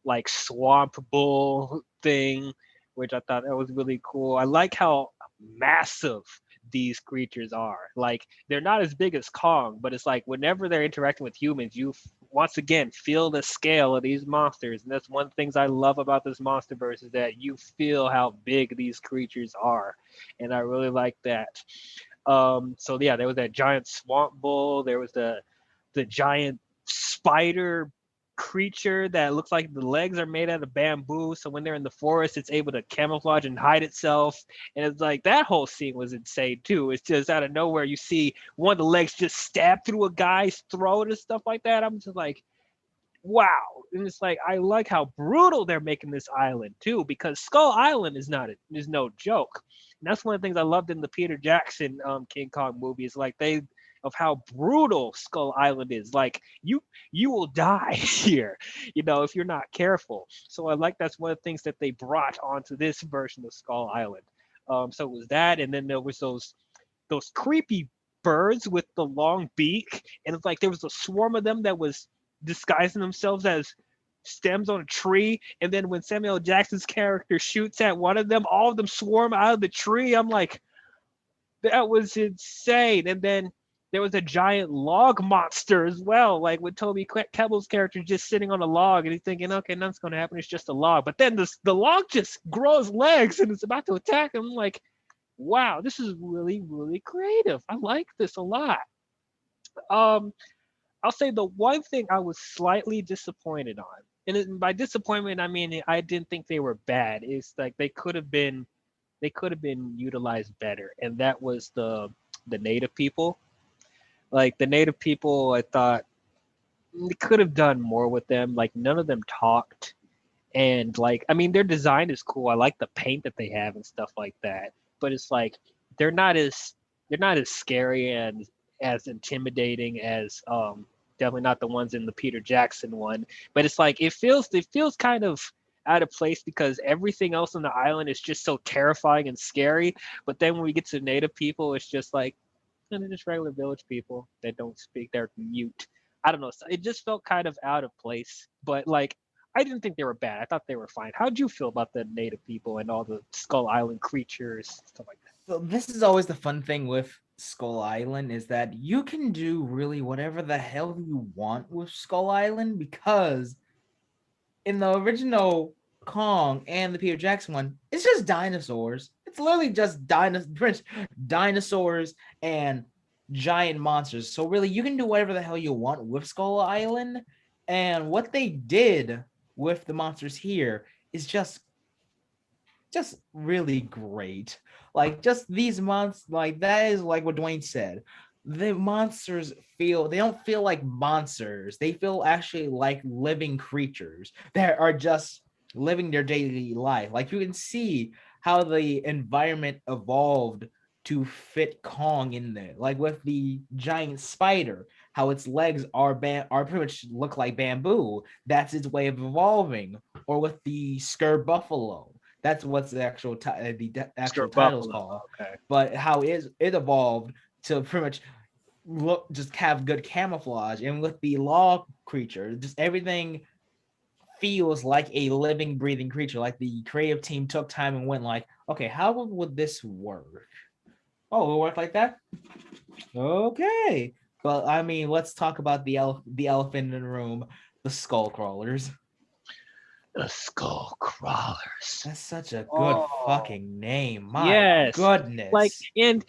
like swamp bull thing, which I thought that was really cool. I like how massive these creatures are. Like they're not as big as Kong, but it's like whenever they're interacting with humans, you once again feel the scale of these monsters, and that's one of the things I love about this MonsterVerse is that you feel how big these creatures are, and I really like that. So yeah, there was that giant swamp bull. There was the giant spider creature that looks like the legs are made out of bamboo. So when they're in the forest, it's able to camouflage and hide itself. And it's like that whole scene was insane too. It's just out of nowhere you see one of the legs just stab through a guy's throat and stuff like that. I'm just like, wow. And it's like I like how brutal they're making this island too, because Skull Island is no joke. And that's one of the things I loved in the Peter Jackson King Kong movie is like they of how brutal Skull Island is. Like you will die here, if you're not careful. So I like that's one of the things that they brought onto this version of Skull Island. So it was that, and then there was those creepy birds with the long beak, and it's like there was a swarm of them that was disguising themselves as stems on a tree, and then when Samuel L. Jackson's character shoots at one of them, all of them swarm out of the tree. I'm like, that was insane. And then there was a giant log monster as well, like with Toby Kebbell's character just sitting on a log, and he's thinking, okay, nothing's going to happen, it's just a log. But then the log just grows legs and it's about to attack him. I'm like, wow, this is really, really creative. I like this a lot. I'll say the one thing I was slightly disappointed on, and by disappointment I mean I didn't think they were bad. It's like they could have been utilized better, and that was the native people. Like the native people, I thought they could have done more with them. Like none of them talked, and like I mean their design is cool. I like the paint that they have and stuff like that. But it's like they're not as they're not as scary and as intimidating as definitely not the ones in the Peter Jackson one. But it's like it feels kind of out of place because everything else on the island is just so terrifying and scary. But then when we get to native people, it's just like they're just regular village people that don't speak. They're mute. I don't know. It just felt kind of out of place. But like, I didn't think they were bad. I thought they were fine. How'd you feel about the native people and all the Skull Island creatures, stuff like that? So this is always the fun thing with Skull Island is that you can do really whatever the hell you want with Skull Island because in the original Kong and the Peter Jackson one, it's just dinosaurs. It's literally just dinosaurs and giant monsters. So really, you can do whatever the hell you want with Skull Island. And what they did with the monsters here is just really great. Like just these monsters, like that is like what Dwayne said. The monsters they don't feel like monsters. They feel actually like living creatures that are just living their daily life. Like you can see how the environment evolved to fit Kong in there. Like with the giant spider, how its legs are pretty much look like bamboo. That's its way of evolving. Or with the Skur Buffalo, that's what's the actual actual title's called. Okay. But how it evolved to pretty much look just have good camouflage, and with the law creature, just everything feels like a living, breathing creature. Like the creative team took time and went like, okay, how would this work? Oh, it'll work like that. Okay, but I mean, let's talk about the elephant in the room, the skull crawlers. The Skull Crawlers. That's such a good Oh, fucking name. My yes. Like, goodness. and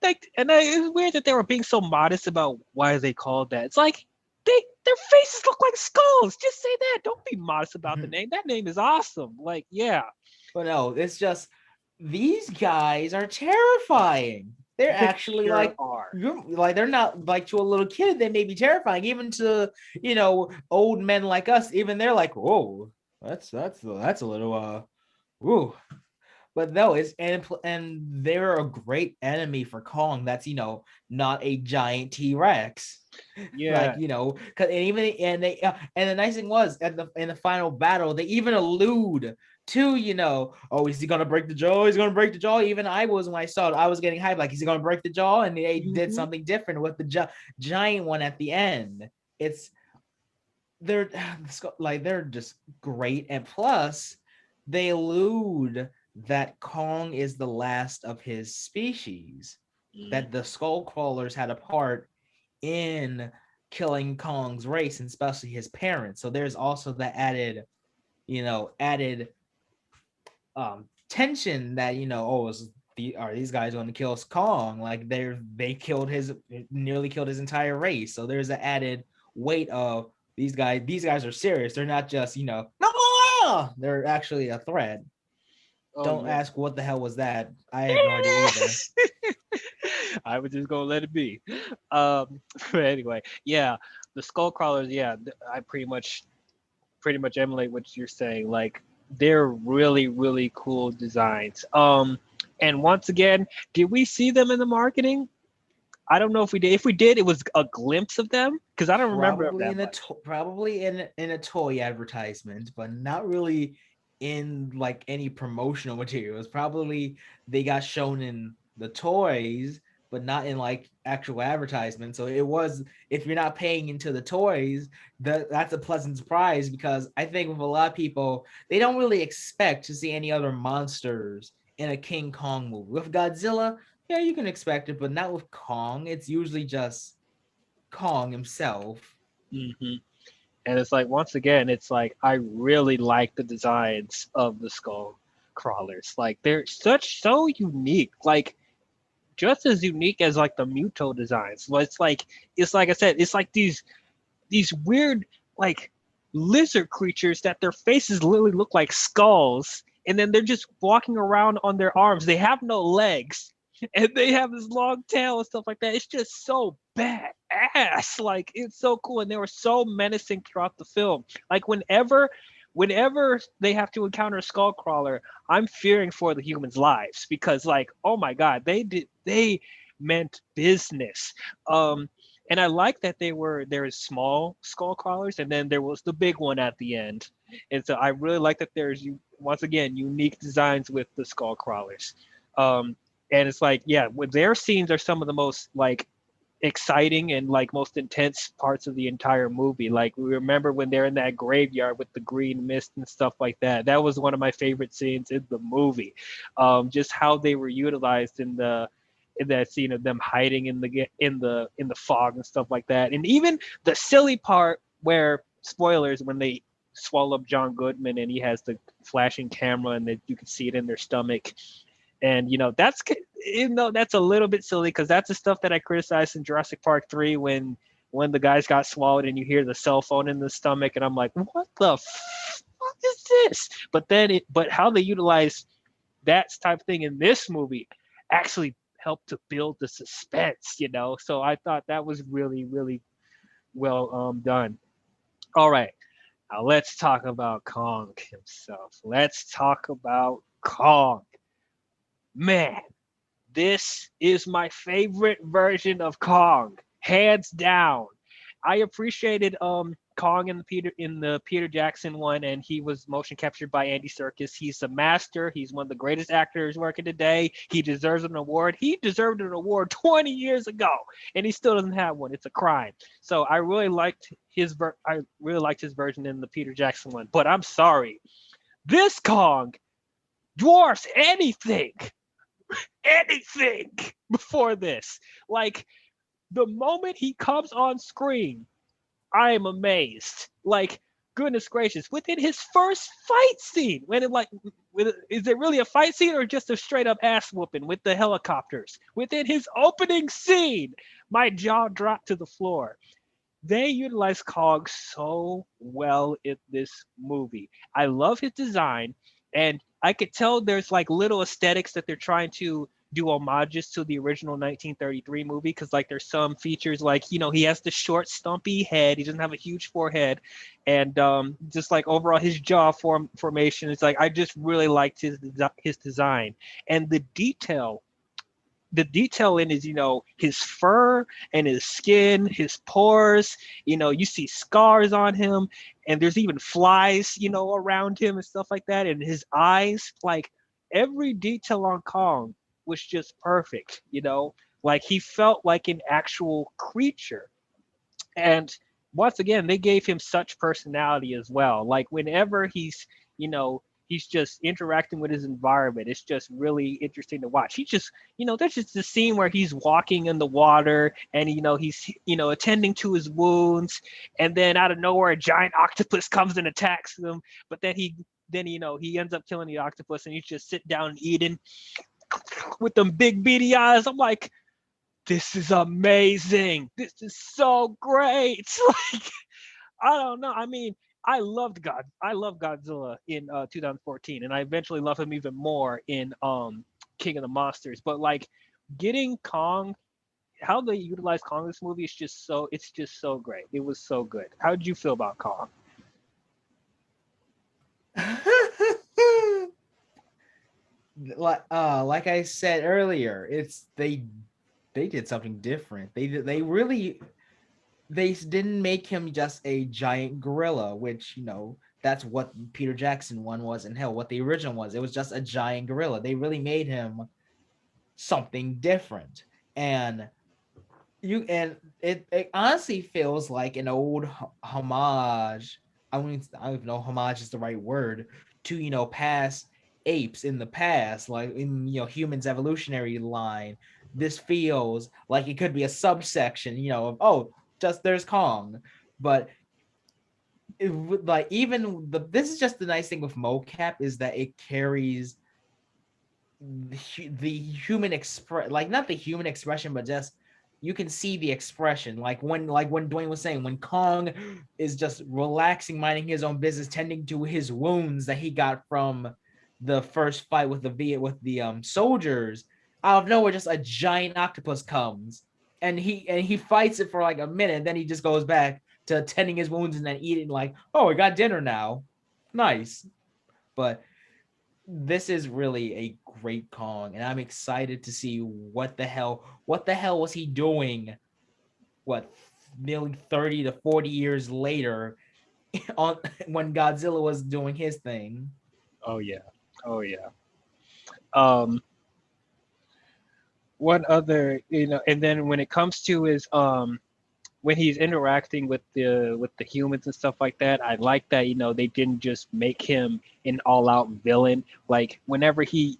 it's weird that they were being so modest about why they called that. It's like their faces look like skulls. Just say that. Don't be modest about the name. That name is awesome. Like, yeah. But no, it's just these guys are terrifying. They're They actually sure like are. like they're not like to a little kid. They may be terrifying, even to old men like us. Even they're like, whoa, that's a little whoa. But no, it's and they're a great enemy for Kong. That's not a giant T Rex. Yeah. Like because and the nice thing was in the final battle they even allude to oh, is he gonna break the jaw? He's gonna break the jaw. Even I was when I saw it, I was getting hyped like, is he gonna break the jaw? And they did Mhm. something different with the giant one at the end. It's they're like they're just great, and plus they allude that Kong is the last of his species, Mm. that the skull crawlers had a part in killing Kong's race, and especially his parents. So there's also the added tension that are these guys going to kill Kong? Like they nearly killed his entire race. So there's an added weight of these guys. These guys are serious. They're not just no, they're actually a threat. Oh Don't yeah. ask what the hell was that. I have no idea either. I was just gonna let it be. But anyway, yeah, the skull crawlers. Yeah, I pretty much emulate what you're saying. Like they're really really cool designs. And once again, did we see them in the marketing? I don't know if we did. If we did, it was a glimpse of them because I don't remember them Probably that much. probably in a toy advertisement, but not really in like any promotional materials. Probably they got shown in the toys, but not in like actual advertisements. So it was, if you're not paying into the toys, that's a pleasant surprise, because I think with a lot of people, they don't really expect to see any other monsters in a King Kong movie. With Godzilla, yeah, you can expect it, but not with Kong. It's usually just Kong himself. Hmm. And it's like once again, it's like I really like the designs of the skull crawlers. Like they're so unique. Like just as unique as like the Muto designs. Well, it's like I said, it's like these weird like lizard creatures that their faces literally look like skulls, and then they're just walking around on their arms. They have no legs, and they have this long tail and stuff like that. It's just so badass. Like it's so cool, and they were so menacing throughout the film. Like whenever they have to encounter a skull crawler, I'm fearing for the humans' lives because like, oh my god, they meant business. And I like that there is small skull crawlers, and then there was the big one at the end. And so I really like that there's once again unique designs with the skull crawlers. And it's like, yeah, with their scenes are some of the most like exciting and like most intense parts of the entire movie. Like we remember when they're in that graveyard with the green mist and stuff like that. That was one of my favorite scenes in the movie. Just how they were utilized in that scene of them hiding in the fog and stuff like that. And even the silly part where spoilers when they swallow up John Goodman and he has the flashing camera and that you can see it in their stomach. And that's a little bit silly because that's the stuff that I criticized in Jurassic Park 3 when the guys got swallowed and you hear the cell phone in the stomach and I'm like, what the fuck is this? But how they utilize that type of thing in this movie actually helped to build the suspense, So I thought that was really, really well done. All right, now let's talk about Kong himself. Let's talk about Kong. Man, this is my favorite version of Kong, hands down. I appreciated Kong in the Peter Jackson one, and he was motion captured by Andy Serkis. He's a master. He's one of the greatest actors working today. He deserves an award. He deserved an award 20 years ago, and he still doesn't have one. It's a crime. So I really liked his version in the Peter Jackson one. But I'm sorry, this Kong dwarfs anything before this. Like the moment he comes on screen, I am amazed. Like, goodness gracious, within his first fight scene, is it really a fight scene or just a straight up ass whooping with the helicopters? Within his opening scene, my jaw dropped to the floor. They utilize Kong so well in this movie. I love his design, and I could tell there's like little aesthetics that they're trying to do homages to the original 1933 movie because like there's some features like he has the short stumpy head, he doesn't have a huge forehead, and just like overall his jaw formation, it's like I just really liked his design and the detail in his his fur and his skin, his pores, you see scars on him, and there's even flies around him and stuff like that, and his eyes, like every detail on Kong was just perfect. Like he felt like an actual creature. And once again, they gave him such personality as well. Like whenever he's just interacting with his environment, it's just really interesting to watch. He just, there's just the scene where he's walking in the water and, he's, attending to his wounds. And then out of nowhere, a giant octopus comes and attacks him. But then he ends up killing the octopus and he's just sitting down and eating with them big beady eyes. I'm like, this is amazing. This is so great. Like, I don't know. I mean, I love Godzilla in 2014, and I eventually love him even more in King of the Monsters. But like getting Kong, how they utilize Kong in this movie is just so great. It was so good. How did you feel about Kong? Like I said earlier, they did something different. They didn't make him just a giant gorilla, which that's what Peter Jackson one was, and hell, what the original was. It was just a giant gorilla. They really made him something different, and it honestly feels like an old homage. I don't even know homage is the right word to past apes in the past, like in humans evolutionary line. This feels like it could be a subsection of just there's Kong, but this is just the nice thing with mocap is that it carries the human express, like not the human expression, but just you can see the expression. Like when Dwayne was saying, when Kong is just relaxing, minding his own business, tending to his wounds that he got from the first fight with the soldiers. Out of nowhere, just a giant octopus comes, and he fights it for like a minute, and then he just goes back to tending his wounds and then eating. Like, oh, we got dinner now, nice. But this is really a great Kong, and I'm excited to see what the hell was he doing? What, nearly 30 to 40 years later, on when Godzilla was doing his thing. Oh yeah. Oh yeah. Um, what other, and then when it comes to his when he's interacting with the humans and stuff like that, I like that, they didn't just make him an all-out villain. Like whenever he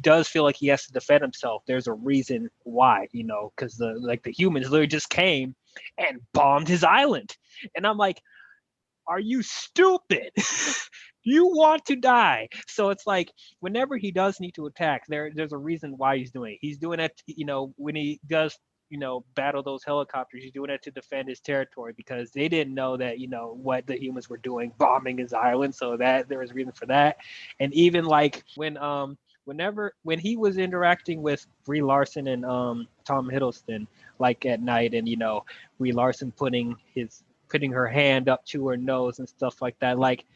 does feel like he has to defend himself, there's a reason why, because the humans literally just came and bombed his island. And I'm like, are you stupid? You want to die. So it's like whenever he does need to attack, there's a reason why he's doing it. He's doing it, when he does, battle those helicopters, he's doing it to defend his territory because they didn't know that, what the humans were doing, bombing his island. So that there was a reason for that. And even like when he was interacting with Brie Larson and Tom Hiddleston, like at night, and Brie Larson putting her hand up to her nose and stuff like that, like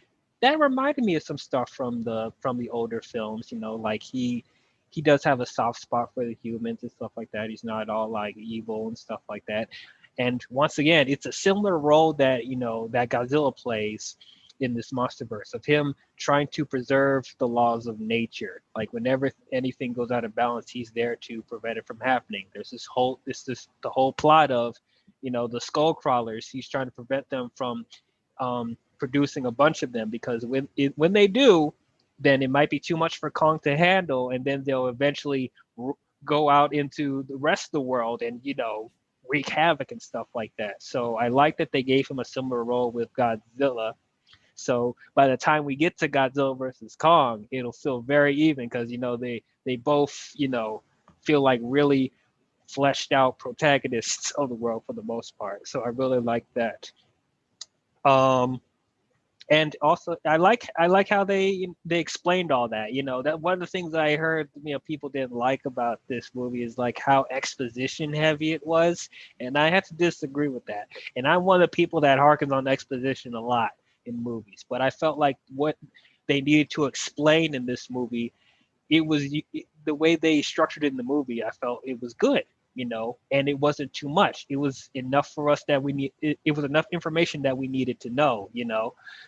that reminded me of some stuff from the older films. Like he does have a soft spot for the humans and stuff like that. He's not all like evil and stuff like that. And once again, it's a similar role that that Godzilla plays in this MONSTERVERSE, of him trying to preserve the laws of nature. Like whenever anything goes out of balance, he's there to prevent it from happening. There's the whole plot of the skull crawlers. He's trying to prevent them from producing a bunch of them, because when they do, then it might be too much for Kong to handle, and then they'll eventually go out into the rest of the world and wreak havoc and stuff like that. So I like that they gave him a similar role with Godzilla. So by the time we get to Godzilla versus Kong, it'll feel very even, because they both feel like really fleshed out protagonists of the world for the most part. So I really like that. Um, and also I like how they explained all that. That one of the things that I heard people didn't like about this movie is like how exposition heavy it was, and I have to disagree with that. And I'm one of the people that harkens on exposition a lot in movies, but I felt like what they needed to explain in this movie, the way they structured it in the movie, I felt it was good, and it wasn't too much. It was enough for us that we need. It was enough information that we needed to know.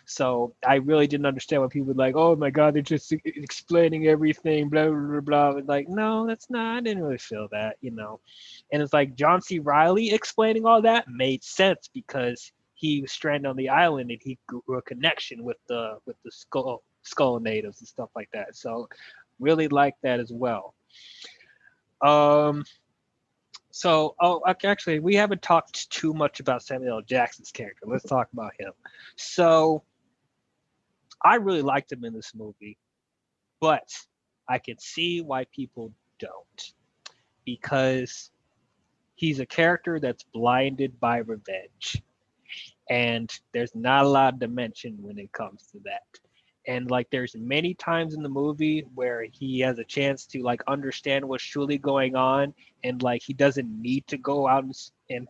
So I really didn't understand why people were like, "Oh my God, they're just explaining everything," blah blah blah. Like, no, that's not. I didn't really feel that. And it's like John C. Reilly explaining all that made sense because he was stranded on the island and he grew a connection with the skull natives and stuff like that. So really like that as well. Um, actually, we haven't talked too much about Samuel L. Jackson's character. Let's talk about him. So I really liked him in this movie, but I can see why people don't, because he's a character that's blinded by revenge, and there's not a lot of dimension when it comes to that. And like there's many times in the movie where he has a chance to like understand what's truly going on, and like he doesn't need to go out and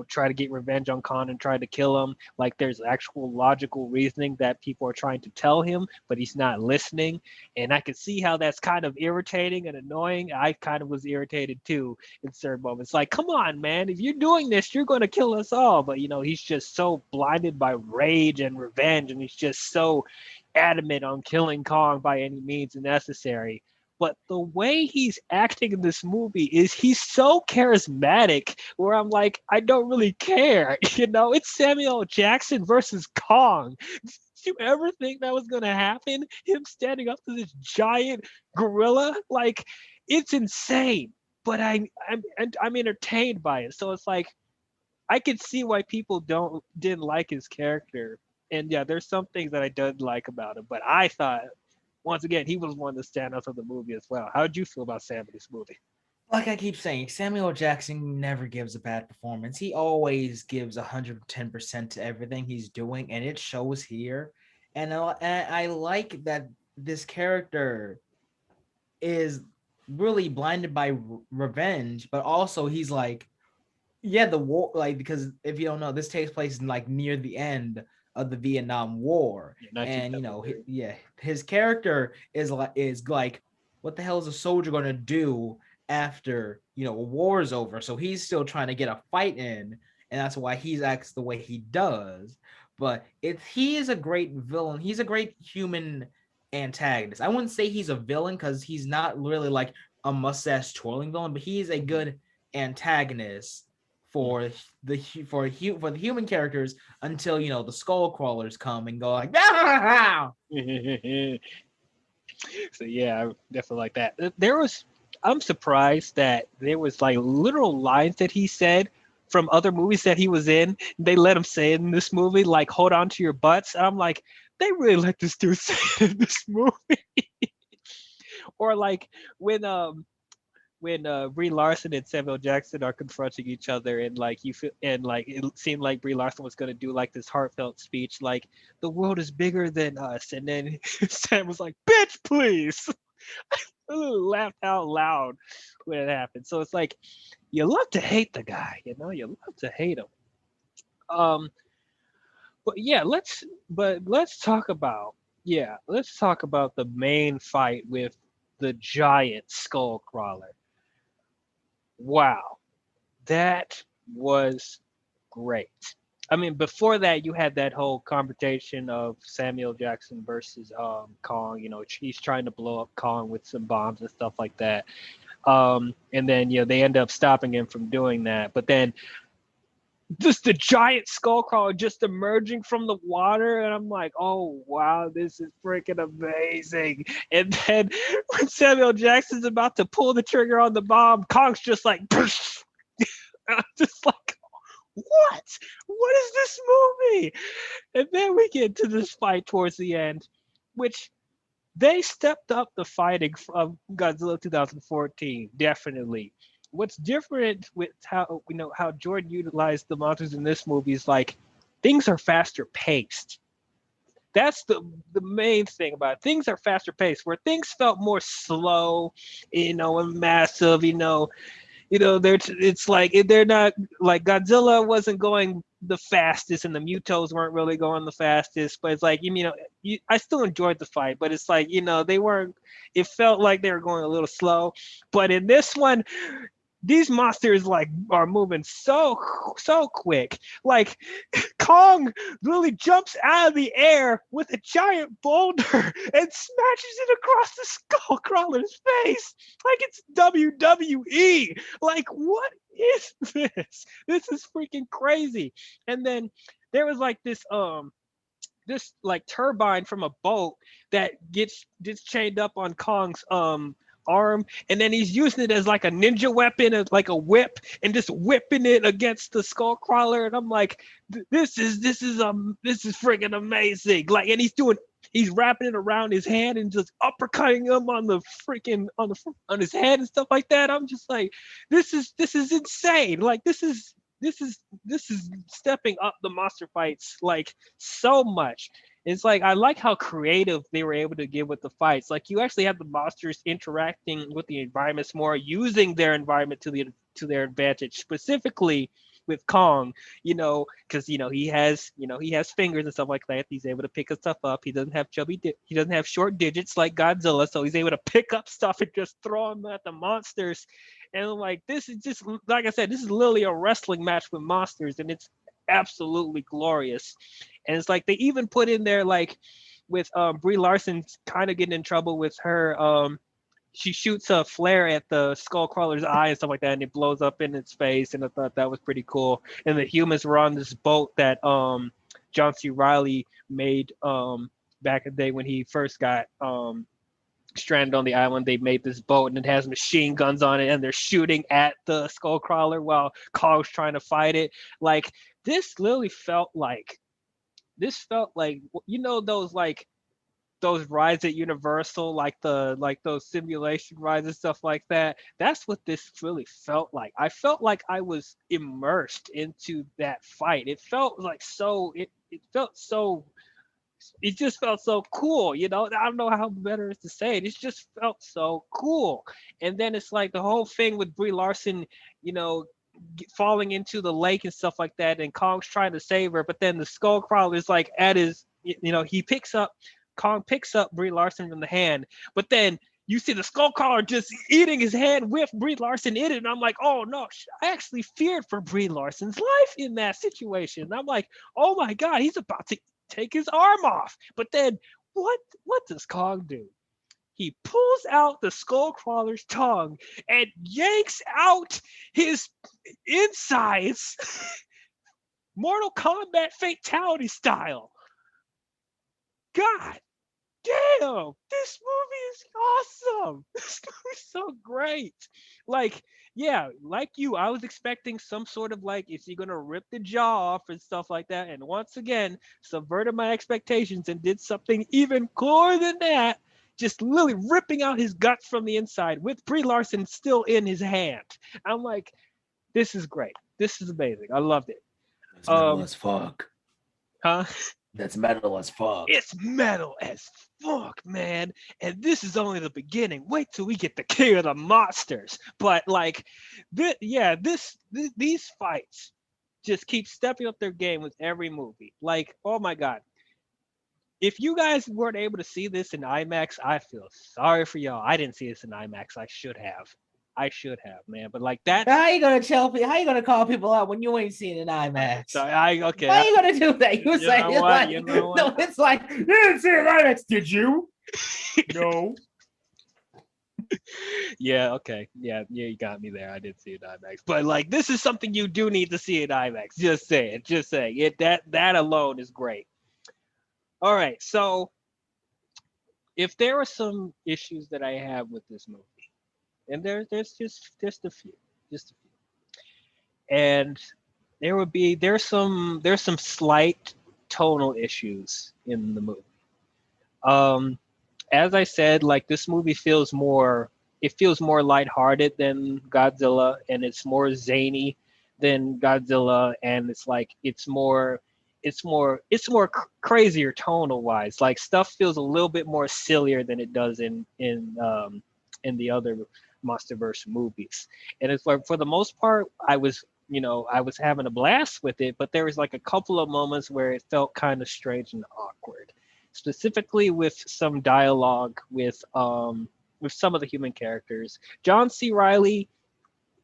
try to get revenge on Khan and try to kill him. Like there's actual logical reasoning that people are trying to tell him, but he's not listening. And I can see how that's kind of irritating and annoying. I kind of was irritated too in certain moments. Like, come on, man, if you're doing this, you're going to kill us all. But he's just so blinded by rage and revenge, and he's just so adamant on killing Kong by any means necessary. But the way he's acting in this movie is he's so charismatic, where I'm like, I don't really care. It's Samuel Jackson versus Kong. Did you ever think that was going to happen? Him standing up to this giant gorilla? Like, it's insane. But I'm entertained by it. So it's like, I can see why people didn't like his character. And yeah, there's some things that I did like about him, but I thought once again, he was one of the standouts of the movie as well. How did you feel about Sam in this movie? Like I keep saying, Samuel Jackson never gives a bad performance. He always gives 110% to everything he's doing, and it shows here. And I like that this character is really blinded by revenge, but also he's like, yeah, the war, like, because if you don't know, this takes place in like near the end of the Vietnam War, Yeah, and 1973. yeah, his character is like, what the hell is a soldier going to do after a war is over? So he's still trying to get a fight in, and that's why he's acts the way he does. But he is a great villain. He's a great human antagonist. I wouldn't say he's a villain because he's not really like a mustache twirling villain, but he's a good antagonist for the human characters until the skull crawlers come and go like So yeah, I definitely like that. I'm surprised that there was like literal lines that he said from other movies that he was in. They let him say it in this movie, like "Hold on to your butts." And I'm like, they really let this dude say it in this movie. Or like when Brie Larson and Samuel Jackson are confronting each other, and like you feel, and like it seemed like Brie Larson was gonna do like this heartfelt speech, like the world is bigger than us, and then Sam was like, "Bitch, please!" I laughed out loud when it happened. So it's like you love to hate the guy, you love to hate him. Um, but yeah, let's talk about the main fight with the giant skull crawler. Wow, that was great. I mean, before that, you had that whole confrontation of Samuel Jackson versus Kong. He's trying to blow up Kong with some bombs and stuff like that. And then they end up stopping him from doing that. But then just the giant skull crawler just emerging from the water, and I'm like, oh wow, this is freaking amazing. And then when Samuel Jackson's about to pull the trigger on the bomb, Kong's just like, I'm just like, what is this movie? And then we get to this fight towards the end, which they stepped up the fighting from Godzilla 2014, definitely. What's different with how Jordan utilized the monsters in this movie is like things are faster paced. That's the main thing about it. Things are faster paced, where things felt more slow, and massive, it's like they're not like Godzilla wasn't going the fastest, and the Mutos weren't really going the fastest. But it's like I still enjoyed the fight, but it's like they weren't. It felt like they were going a little slow. But in this one, these monsters like are moving so quick. Like Kong really jumps out of the air with a giant boulder and smashes it across the skull crawler's face like it's WWE. Like, what is this? This is freaking crazy. And then there was like this like turbine from a boat that gets chained up on Kong's arm, and then he's using it as like a ninja weapon, as like a whip, and just whipping it against the skull crawler. And I'm like, this is freaking amazing. Like, and he's wrapping it around his hand and just uppercutting him on the freaking on his head and stuff like that. I'm just like, this is insane. Like, this is stepping up the monster fights like so much. It's like I like how creative they were able to get with the fights. Like, you actually have the monsters interacting with the environments more, using their environment to their advantage. Specifically with Kong, because he has fingers and stuff like that. He's able to pick stuff up. He doesn't have short digits like Godzilla, so he's able to pick up stuff and just throw them at the monsters. And I'm like, this is just, like I said, this is literally a wrestling match with monsters, and it's absolutely glorious. And it's like they even put in there, like, with Brie Larson kind of getting in trouble with her. She shoots a flare at the skull crawler's eye and stuff like that, and it blows up in its face. And I thought that was pretty cool. And the humans were on this boat that John C. Reilly made back in the day when he first got stranded on the island. They made this boat, and it has machine guns on it, and they're shooting at the skull crawler while Kong's trying to fight it. Like, this literally felt like those like those rides at Universal, like those simulation rides and stuff like that. That's what this really felt like. I felt like I was immersed into that fight. It felt like it just felt so cool, I don't know how better is to say it. It just felt so cool. And then it's like the whole thing with Brie Larson, you know, falling into the lake and stuff like that, and Kong's trying to save her, but then the Skullcrawler is like at his, Kong picks up Brie Larson from the hand, but then you see the Skullcrawler just eating his hand with Brie Larson in it, and I'm like, oh no, I actually feared for Brie Larson's life in that situation. And I'm like, oh my god, he's about to take his arm off. But then what does Kong do? He pulls out the Skullcrawler's tongue and yanks out his insides, Mortal Kombat fatality style. God damn, this movie is awesome. This movie's so great. Like, yeah, like you, I was expecting some sort of like, is he gonna rip the jaw off and stuff like that? And once again, subverted my expectations and did something even cooler than that. Just literally ripping out his guts from the inside with Brie Larson still in his hand. I'm like, this is great. This is amazing. I loved it. It's metal as fuck. Huh? That's metal as fuck. It's metal as fuck, man. And this is only the beginning. Wait till we get the king of the monsters. But like, these fights just keep stepping up their game with every movie. Like, oh my god. If you guys weren't able to see this in IMAX, I feel sorry for y'all. I didn't see this in IMAX. I should have, man. But like that. How you gonna tell people? How you gonna call people out when you ain't seen it in IMAX? So okay. How you gonna do that? You say it's like, no, it's like you didn't see it in IMAX, did you? No. Yeah. Okay. Yeah. You got me there. I did see it in IMAX, but like this is something you do need to see in IMAX. Just saying. It. That alone is great. All right. So, if there are some issues that I have with this movie, and there's just a few, and there's some slight tonal issues in the movie. As I said, like this movie feels more lighthearted than Godzilla, and it's more zany than Godzilla, and it's like it's more crazier tonal wise. Like stuff feels a little bit more sillier than it does in the other MONSTERVERSE movies. And it's like for the most part, I was having a blast with it, but there was like a couple of moments where it felt kind of strange and awkward, specifically with some dialogue with some of the human characters. John C. Reilly,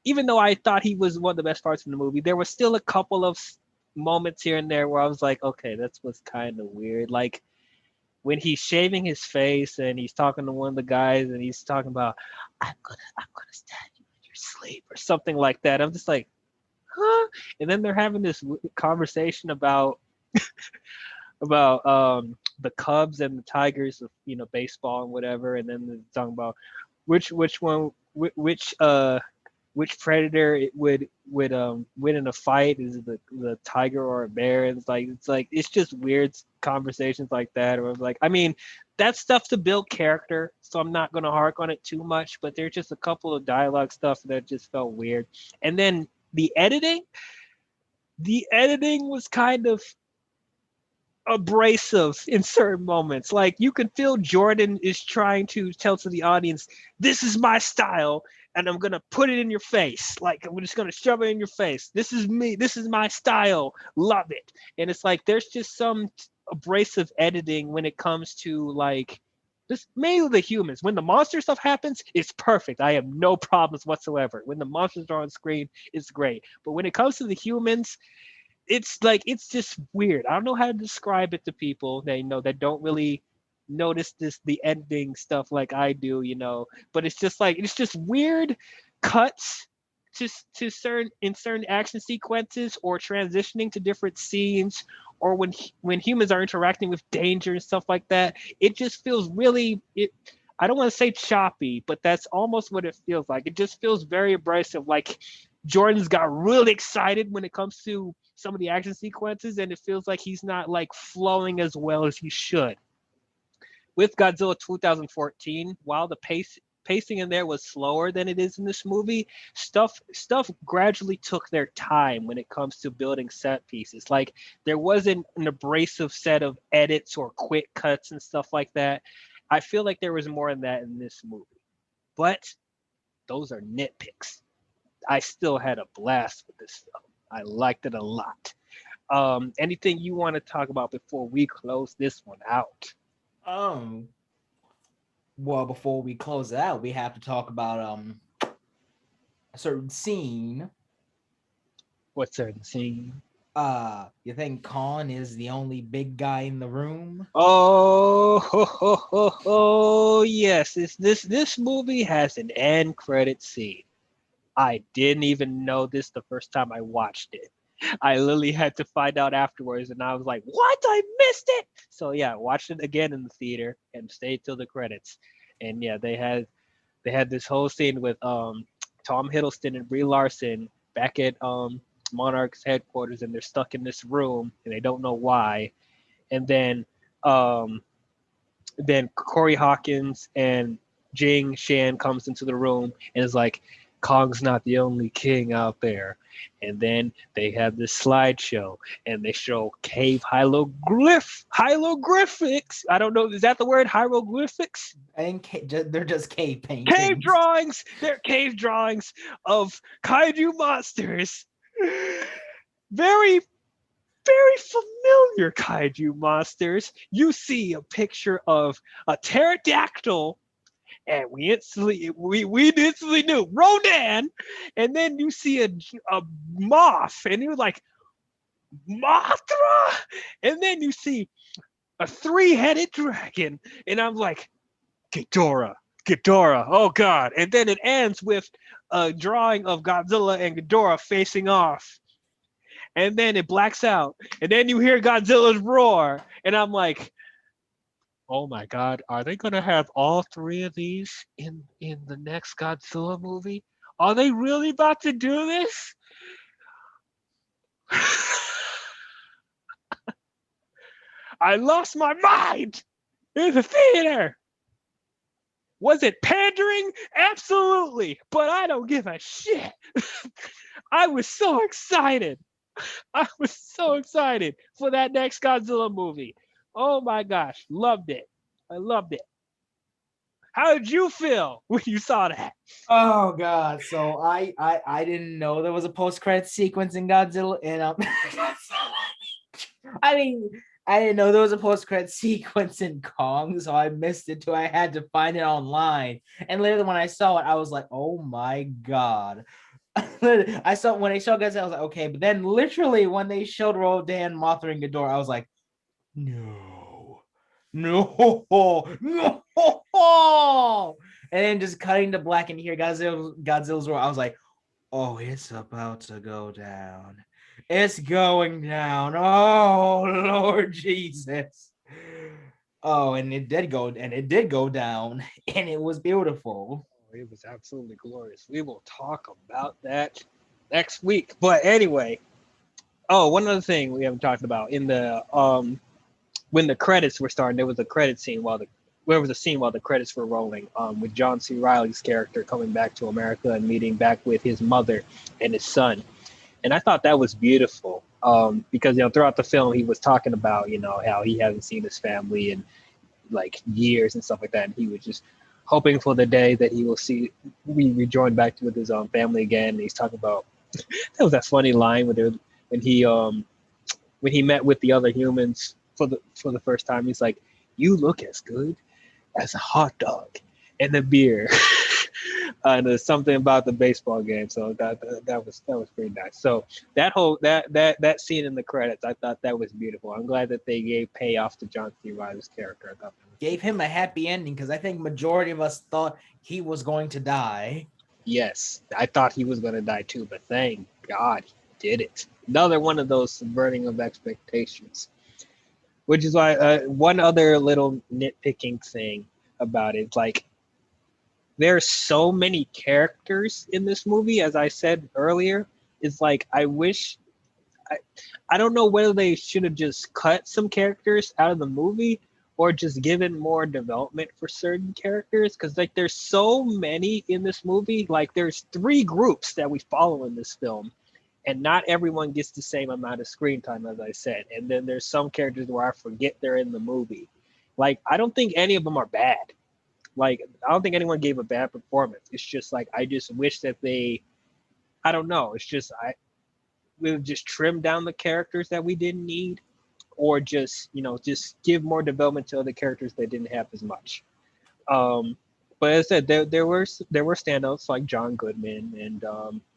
even though I thought he was one of the best parts in the movie, there was still a couple of moments here and there where I was like, okay, that's what's kind of weird. Like when he's shaving his face and he's talking to one of the guys and he's talking about, I'm gonna stab you in your sleep or something like that. I'm just like, huh? And then they're having this conversation about the Cubs and the Tigers of baseball and whatever, and then they're talking about which predator it would win in a fight, is it the tiger or a bear? And it's just weird conversations like that. Or like, I mean, that's stuff to build character, so I'm not going to hark on it too much, but there's just a couple of dialogue stuff that just felt weird. And then the editing was kind of abrasive in certain moments. Like you can feel Jordan is trying to tell to the audience, this is my style, and I'm gonna put it in your face. Like I'm just gonna shove it in your face. This is me. This is my style. Love it. And it's like there's just some abrasive editing when it comes to like this, mainly the humans. When the monster stuff happens, it's perfect. I have no problems whatsoever. When the monsters are on screen, it's great. But when it comes to the humans, it's just weird. I don't know how to describe it to people that don't really notice the ending stuff like I do, but it's just weird cuts to certain action sequences, or transitioning to different scenes, or when humans are interacting with danger and stuff like that. It just feels really, I don't want to say choppy, but that's almost what it feels like. It just feels very abrasive. Like Jordan's got really excited when it comes to some of the action sequences, and it feels like he's not like flowing as well as he should. with Godzilla 2014, while the pacing in there was slower than it is in this movie, stuff gradually took their time when it comes to building set pieces. Like there wasn't an abrasive set of edits or quick cuts and stuff like that. I feel like there was more of that in this movie. But those are nitpicks. I still had a blast with this film. I liked it a lot. Anything you want to talk about before we close this one out? Well, before we close it out, we have to talk about a certain scene. What certain scene? You think Khan is the only big guy in the room? Oh, yes. This movie has an end credit scene. I didn't even know this the first time I watched it. I literally had to find out afterwards, and I was like, "What? I missed it!" So yeah, watched it again in the theater and stayed till the credits. And yeah, they had this whole scene with Tom Hiddleston and Brie Larson back at Monarch's headquarters, and they're stuck in this room and they don't know why. And then Corey Hawkins and Jing Shan comes into the room and is like, Kong's not the only king out there. And then they have this slideshow and they show cave hieroglyphics. I don't know, is that the word, hieroglyphics? I think they're just cave paintings. Cave drawings. They're cave drawings of kaiju monsters. Very, very familiar kaiju monsters. You see a picture of a pterodactyl, and we instantly knew Rodan, and then you see a moth, and you're like, Mothra, and then you see a 3-headed dragon, and I'm like, Ghidorah, oh god, and then it ends with a drawing of Godzilla and Ghidorah facing off, and then it blacks out, and then you hear Godzilla's roar, and I'm like, oh my god, are they gonna have all 3 of these in the next Godzilla movie? Are they really about to do this? I lost my mind in the theater. Was it pandering? Absolutely, but I don't give a shit. I was so excited. I was so excited for that next Godzilla movie. Oh my gosh, loved it. I loved it. How did you feel when you saw that? Oh god, so I didn't know there was a post-credit sequence in Godzilla, and I didn't know there was a post-credit sequence in Kong, so I missed it too. I had to find it online, and later when I saw it, I was like, oh my god. When they showed Godzilla, I was like, okay, but then literally when they showed Rodan, Mothra, and Ghidorah, I was like, no. And then just cutting to black and hear Godzilla's roar, I was like, oh, it's about to go down. It's going down. Oh, Lord Jesus. Oh, and it did go down, and it was beautiful. It was absolutely glorious. We will talk about that next week. But anyway, one other thing we haven't talked about, in the when the credits were starting, there was a credit scene while the credits were rolling, with John C. Reilly's character coming back to America and meeting back with his mother and his son. And I thought that was beautiful, because throughout the film he was talking about how he hadn't seen his family in like years and stuff like that, and he was just hoping for the day that he will be rejoined back with his family again. And he's talking about that was that funny line when he met with the other humans for the first time. He's like, "You look as good as a hot dog and a beer." And there's something about the baseball game, so that was pretty nice. So that scene in the credits, I thought that was beautiful. I'm glad that they gave payoff to John C. Reilly's character. I thought gave him a happy ending, because I think majority of us thought he was going to die. Yes, I thought he was going to die too, but thank God he did it. Another one of those subverting of expectations, which is why one other little nitpicking thing about it, like, there's so many characters in this movie, as I said earlier. It's like, I don't know whether they should have just cut some characters out of the movie, or just given more development for certain characters, because like there's so many in this movie. Like there's 3 groups that we follow in this film, and not everyone gets the same amount of screen time, as I said. And then there's some characters where I forget they're in the movie. Like I don't think any of them are bad. Like I don't think anyone gave a bad performance. It's just like I just wish that they, I don't know. It's just we would just trim down the characters that we didn't need, or just just give more development to other characters that didn't have as much. But as I said, there were standouts like John Goodman and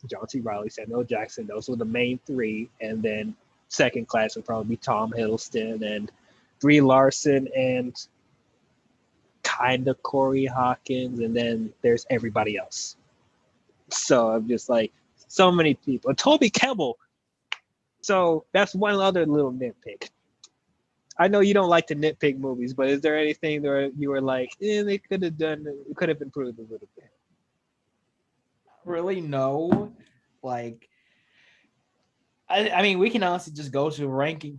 John C. Reilly, Samuel Jackson. Those were the main 3, and then second class would probably be Tom Hiddleston and Brie Larson and kind of Corey Hawkins, and then there's everybody else. So I'm just like, so many people. Toby Kebbell. So that's one other little nitpick. I know you don't like to nitpick movies, but is there anything that you were like, they could have improved a little bit? Really, no. Like, I mean, we can honestly just go to ranking,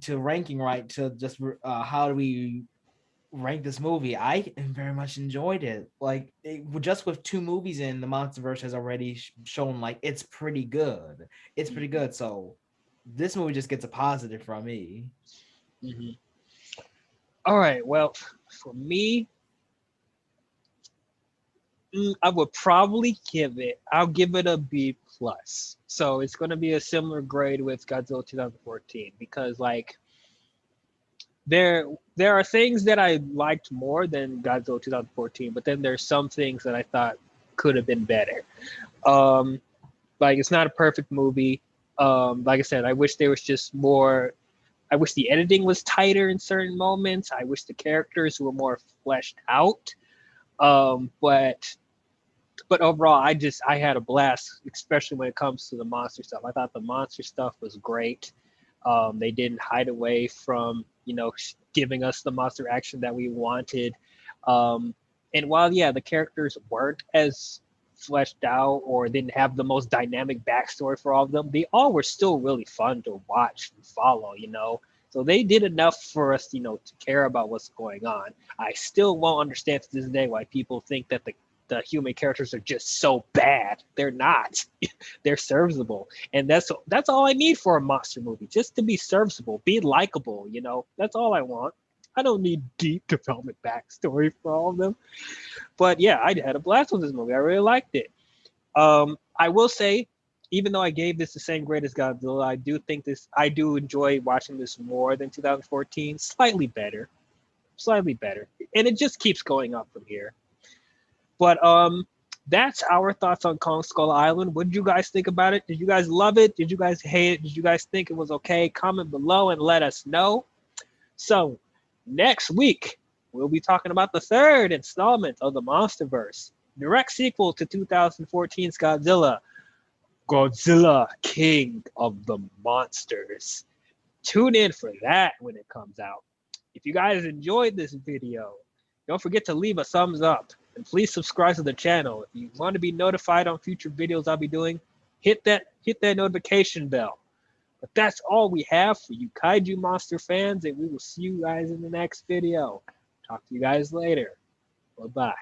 right? To just how do we rank this movie? I very much enjoyed it. Like, just with 2 movies in, the MonsterVerse has already shown like it's pretty good. It's pretty good. So this movie just gets a positive from me. Mm-hmm. All right. Well, for me, I would probably I'll give it a B+. So it's going to be a similar grade with Godzilla 2014, because like there are things that I liked more than Godzilla 2014, but then there's some things that I thought could have been better. Like it's not a perfect movie. Like I said, I wish there was just more. I wish the editing was tighter in certain moments. I wish the characters were more fleshed out. But overall, I had a blast, especially when it comes to the monster stuff. I thought the monster stuff was great. They didn't hide away from giving us the monster action that we wanted. And while the characters weren't as fleshed out or didn't have the most dynamic backstory for all of them, they all were still really fun to watch and follow, So they did enough for us, to care about what's going on. I still won't understand to this day why people think that the human characters are just so bad. They're not. They're serviceable. And that's all I need for a monster movie, just to be serviceable, be likable, That's all I want. I don't need deep development backstory for all of them. But yeah, I had a blast with this movie. I really liked it. I will say, even though I gave this the same grade as Godzilla, I do enjoy watching this more than 2014. Slightly better. And it just keeps going up from here. But that's our thoughts on Kong Skull Island. What did you guys think about it? Did you guys love it? Did you guys hate it? Did you guys think it was okay? Comment below and let us know. So next week, we'll be talking about the 3rd installment of the MonsterVerse, direct sequel to 2014's Godzilla, King of the Monsters. Tune in for that when it comes out. If you guys enjoyed this video, don't forget to leave a thumbs up, and please subscribe to the channel. If you want to be notified on future videos I'll be doing, hit that notification bell. But that's all we have for you kaiju monster fans, and we will see you guys in the next video. Talk to you guys later. Bye-bye.